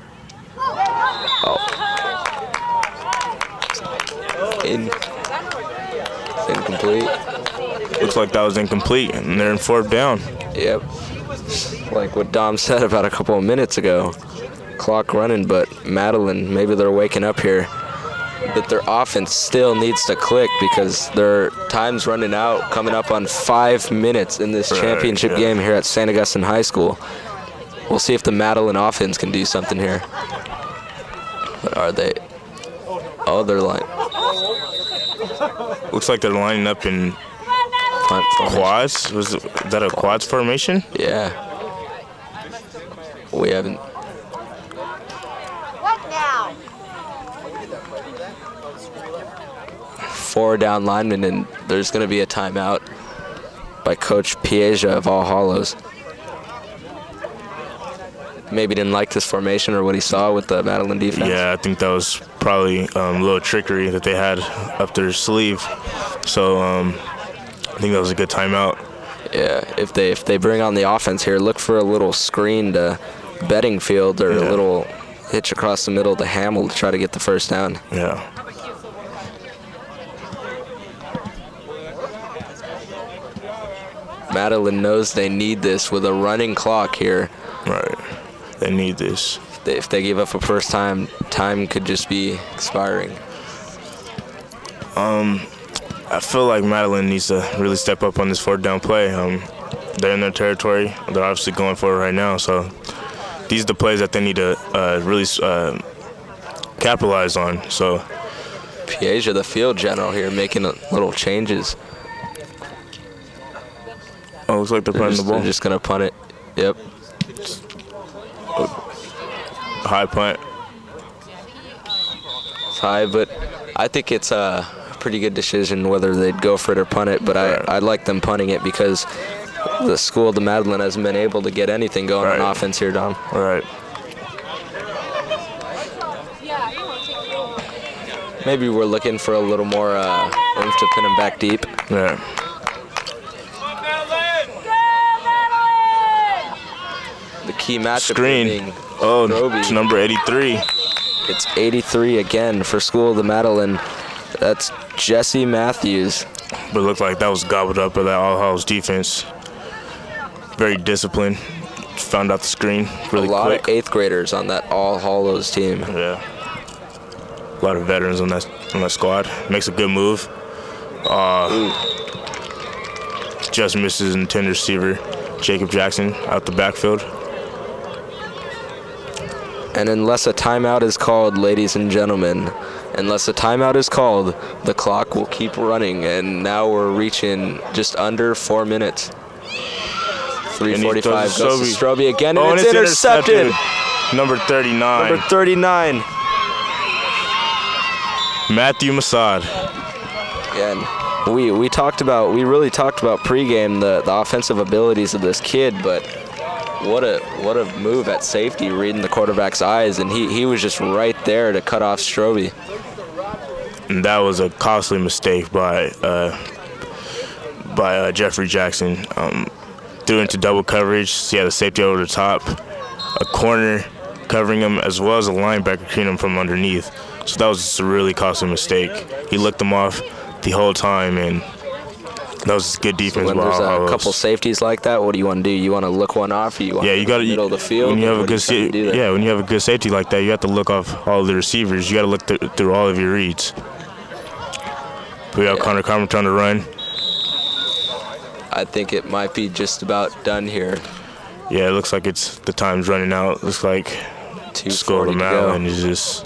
Incomplete. Looks like that was incomplete, and they're in 4th down. Yep. Like what Dom said about a couple of minutes ago. Clock running, but Madeline, maybe they're waking up here. But their offense still needs to click because their time's running out, coming up on 5 minutes in this championship game here at St. Augustine High School. We'll see if the Madeline offense can do something here. But are they? Oh, they're lining. Looks like they're lining up in quads. Was that a quads formation? Yeah. We haven't. What now? 4 down linemen, and there's going to be a timeout by Coach Piaja of All Hallows. Maybe didn't like this formation or what he saw with the Madeline defense. Yeah, I think that was probably a little trickery that they had up their sleeve. So I think that was a good timeout. Yeah, if they bring on the offense here, look for a little screen to Bedingfield or a little hitch across the middle to Hamill to try to get the 1st down. Yeah. Madeline knows they need this with a running clock here. Right. They need this. If they give up a 1st time could just be expiring. I feel like Madeline needs to really step up on this 4th down play. They're in their territory. They're obviously going for it right now. So these are the plays that they need to really capitalize on. So Piaja, the field general here, making little changes. Oh, looks like they're punting the ball. They're just going to punt it. Yep. High punt. It's high, but I think it's a pretty good decision whether they'd go for it or punt it, but I like them punting it because the School of the Madeline hasn't been able to get anything going on offense here, Dom. All right. Maybe we're looking for a little more oomph to pin them back deep. Yeah. The key matchup Screen. being It's number 83. It's 83 again for School of the Madeline. That's Jesse Matthews. But it looked like that was gobbled up by that All Hallows defense. Very disciplined. Found out the screen really quick. A lot of 8th graders on that All Hallows team. Yeah. A lot of veterans on that squad. Makes a good move. Just misses intended receiver Jacob Jackson out the backfield. And unless a timeout is called, ladies and gentlemen, Unless a timeout is called, the clock will keep running, and now we're reaching just under 4 minutes. 3:45 goes to Strobe again, and it's intercepted. Number 39. Number 39. Matthew Masad. And we really talked about pregame the offensive abilities of this kid, but what a move at safety, reading the quarterback's eyes, and he was just right there to cut off Strobe. And that was a costly mistake by Jeffrey Jackson. Threw into double coverage. He had a safety over the top, a corner covering him, as well as a linebacker cleaning him from underneath. So that was just a really costly mistake. He looked him off the whole time, and that was good defense. So when there's a couple safeties like that, what do you want to do? You want to look one off, or you want to you got to middle of the field? When you have a good when you have a good safety like that, you have to look off all of the receivers. You got to look through all of your reads. We have Connor Carpenter on the run. I think it might be just about done here. Yeah, it looks like the time's running out. Looks like School of Maryland is just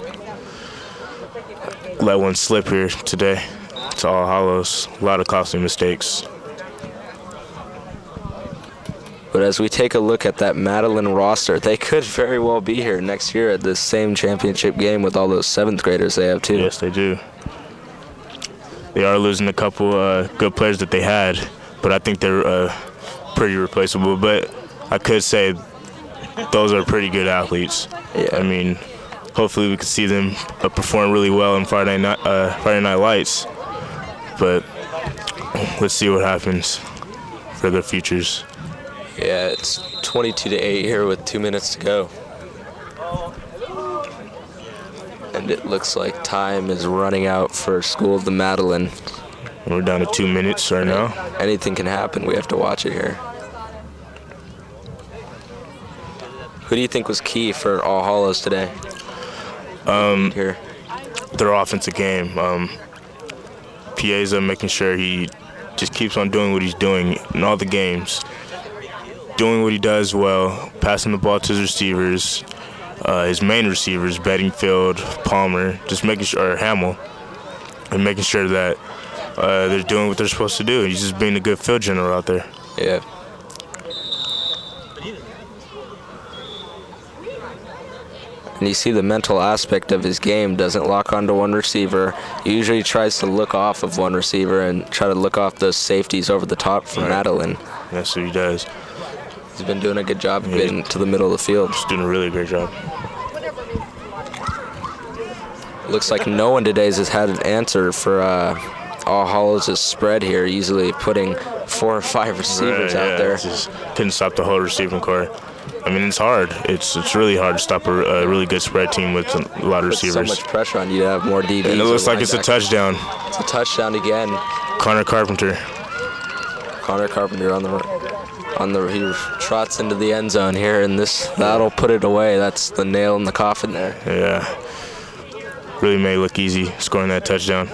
let one slip here today. It's All Hallows. A lot of costly mistakes. But as we take a look at that Madeline roster, they could very well be here next year at this same championship game with all those 7th graders they have too. Yes, they do. They are losing a couple good players that they had, but I think they're pretty replaceable. But I could say those are pretty good athletes. Yeah. I mean, hopefully we can see them perform really well in Friday Night Lights. But let's see what happens for their futures. Yeah, it's 22-8 here with 2 minutes to go. And it looks like time is running out for School of the Madeline. We're down to 2 minutes right now. Anything can happen. We have to watch it here. Who do you think was key for All Hallows today? Here. Their offensive game. Piazza making sure he just keeps on doing what he's doing in all the games. Doing what he does well, passing the ball to his receivers, his main receivers, Bedingfield, Palmer, just making sure, or Hamill, and making sure that they're doing what they're supposed to do. He's just being a good field general out there. Yeah. And you see the mental aspect of his game, doesn't lock onto one receiver. He usually tries to look off of one receiver and try to look off those safeties over the top for Madeline. That's what he does. He's been doing a good job of getting to the middle of the field. He's doing a really great job. Looks like no one today has had an answer for All Hallows' spread here, easily putting 4 or 5 receivers out there. Just couldn't stop the whole receiving core. I mean, it's hard. It's really hard to stop a really good spread team with a lot of receivers. So much pressure on you to have more DBs. And it looks like it's a touchdown. It's a touchdown again. Connor Carpenter. Connor Carpenter he trots into the end zone here, and that'll put it away. That's the nail in the coffin there. Yeah. Really made it look easy scoring that touchdown.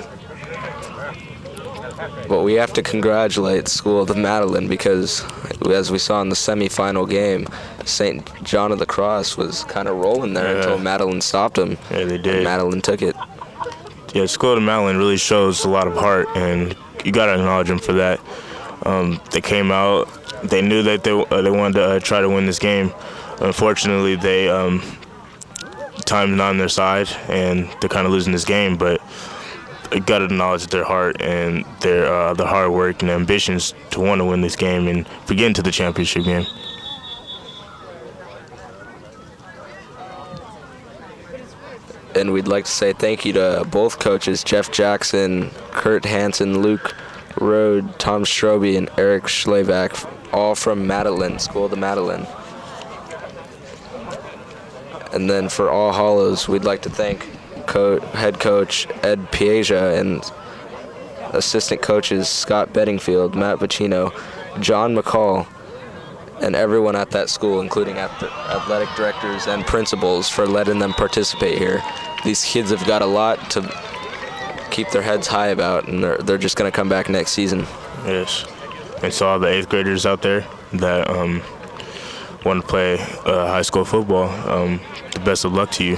But we have to congratulate School of the Madeline because, as we saw in the semifinal game, St. John of the Cross was kind of rolling there until Madeline stopped him. Yeah, they did. And Madeline took it. Yeah, School of the Madeline really shows a lot of heart, and you got to acknowledge them for that. They came out. They knew that they wanted to try to win this game. Unfortunately, time's not on their side, and they're kind of losing this game. But you got to acknowledge their heart and their hard work and ambitions to want to win this game and get into the championship game. And we'd like to say thank you to both coaches, Jeff Jackson, Kurt Hansen, Luke Rode, Tom Strobe, and Eric Schleback, all from Madeline, School of the Madeline. And then for All Hallows, we'd like to thank head coach Ed Piazza and assistant coaches Scott Bedingfield, Matt Bacino, John McCall, and everyone at that school, including athletic directors and principals, for letting them participate here. These kids have got a lot to keep their heads high about, and they're just going to come back next season. Yes. And so all the 8th graders out there that want to play high school football, the best of luck to you.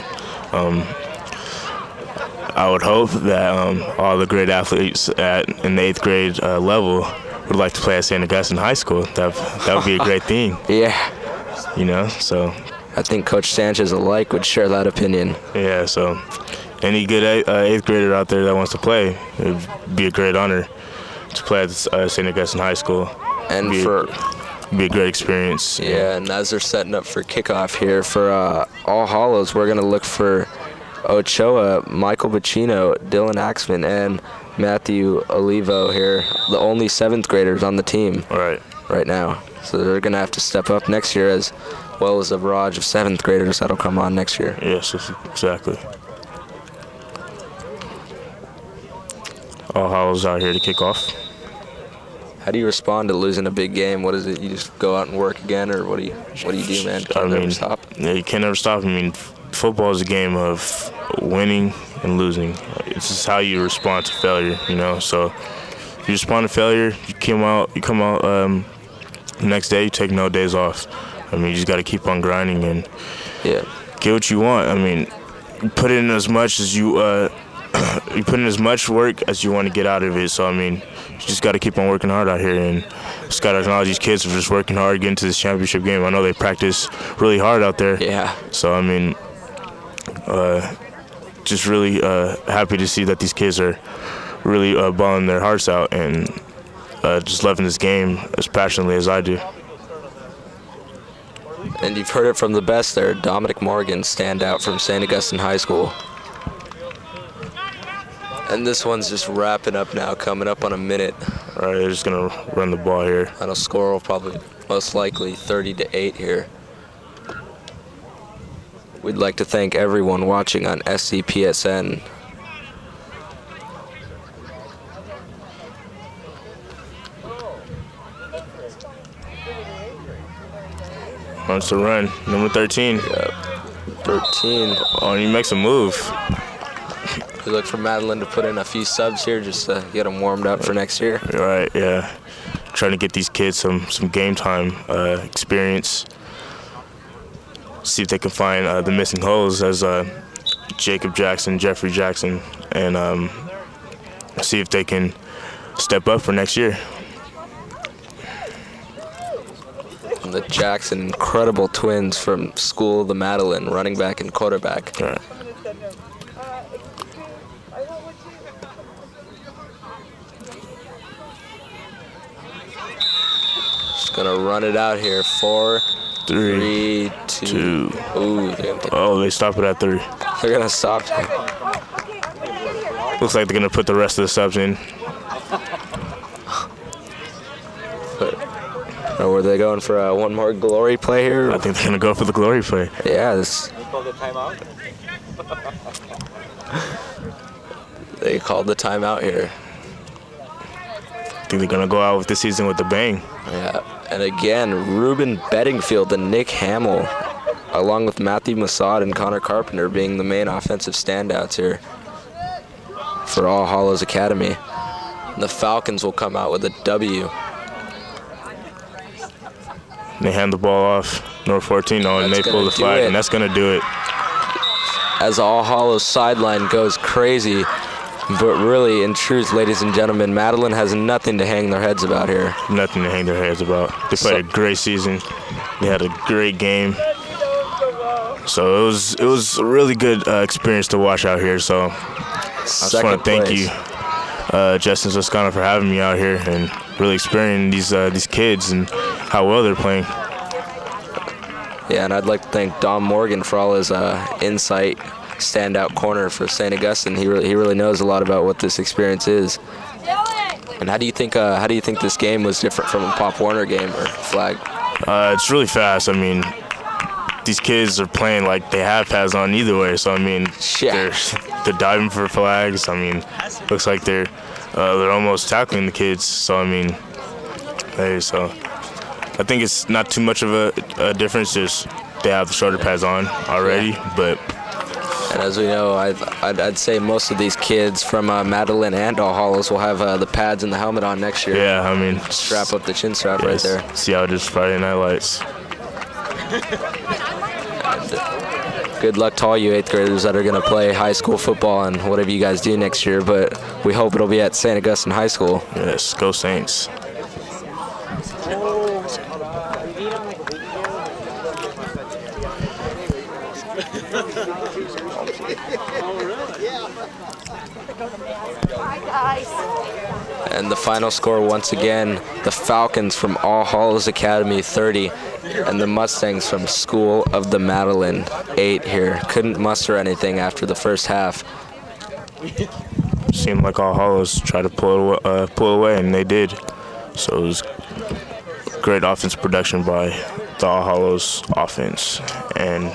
I would hope that all the great athletes in the 8th grade level would like to play at St. Augustine High School. That would be a great thing. Yeah. You know, so. I think Coach Sanchez alike would share that opinion. Yeah, so any good 8th grader out there that wants to play, it would be a great honor to play at St. Augustine High School. And be a great experience. Yeah, and as they're setting up for kickoff here for All Hallows, we're going to look for Ochoa, Michael Bacino, Dylan Axman, and Matthew Olivo here, the only 7th graders on the team right now. So they're going to have to step up next year, as well as a barrage of 7th graders that'll come on next year. Yes, exactly. All Hallows out here to kick off. How do you respond to losing a big game? What is it? You just go out and work again, or what do you do, man? Can you never stop? Yeah, you can never stop. I mean, football is a game of winning and losing. It's just how you respond to failure, you know. So if you respond to failure, you come out the next day, you take no days off. I mean, you just got to keep on grinding and get what you want. I mean, put in as much as you put in as much work as you want to get out of it. So I mean, you just got to keep on working hard out here, and just got to acknowledge these kids for just working hard, getting to this championship game. I know they practice really hard out there. Yeah. So I mean, just really happy to see that these kids are really balling their hearts out and just loving this game as passionately as I do. And you've heard it from the best there. Dominic Morgan, standout from St. Augustine High School. And this one's just wrapping up now, coming up on a minute. All right, they're just going to run the ball here. And a score will probably, most likely, 30-8 here. We'd like to thank everyone watching on SCPSN. Wants to run, number 13. Yep. 13. Oh, and he makes a move. We look for Madeline to put in a few subs here just to get them warmed up for next year. Right, yeah. Trying to get these kids some game time experience. See if they can find the missing holes as Jacob Jackson, Jeffrey Jackson, and see if they can step up for next year. And the Jackson, incredible twins from School of the Madeline, running back and quarterback. All right. Just gonna run it out here. 4, 3, 2. Ooh, they stop it at 3. They're gonna stop it. Looks like they're gonna put the rest of the subs in. Or were they going for one more glory play here? I think they're gonna go for the glory play. Yeah, this. They called the timeout here. I think they're gonna go out with the season with a bang. Yeah, and again, Ruben Bedingfield and Nick Hamill, along with Matthew Masad and Connor Carpenter, being the main offensive standouts here for All Hallows Academy. And the Falcons will come out with a W. They hand the ball off, number 14, and they pull the flag, and that's going to do it. As All Hallows sideline goes crazy, but really, in truth, ladies and gentlemen, Madeline has nothing to hang their heads about here. Nothing to hang their heads about. They played a great season. They had a great game. So it was a really good experience to watch out here. So I just want to thank you, Justin Toscano, for having me out here and really experiencing these kids and how well they're playing. Yeah, and I'd like to thank Dom Morgan for all his insight, standout corner for St. Augustine. He really knows a lot about what this experience is. And how do you think this game was different from a Pop Warner game or flag? It's really fast. I mean, these kids are playing like they have pads on either way. So I mean, they're diving for flags. I mean, looks like they're almost tackling the kids. So I mean, so I think it's not too much of a difference. Just they have the shoulder pads on already, but. And as we know, I'd say most of these kids from Madeline and All Hallows will have the pads and the helmet on next year. Yeah, I mean, strap up the chin strap right there. See how it is Friday Night Lights. good luck to all you 8th graders that are going to play high school football and whatever you guys do next year, but we hope it'll be at St. Augustine High School. Yes, go Saints. And the final score, once again, the Falcons from All Hallows Academy 30 and the Mustangs from School of the Madeleine 8 here. Couldn't muster anything after the first half. Seemed like All Hallows tried to pull away, and they did. So it was great offensive production by the All Hallows offense. And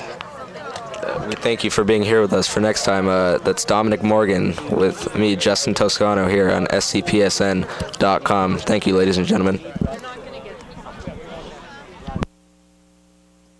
we thank you for being here with us. For next time, that's Dominic Morgan with me, Justin Toscano, here on scpsn.com. Thank you, ladies and gentlemen.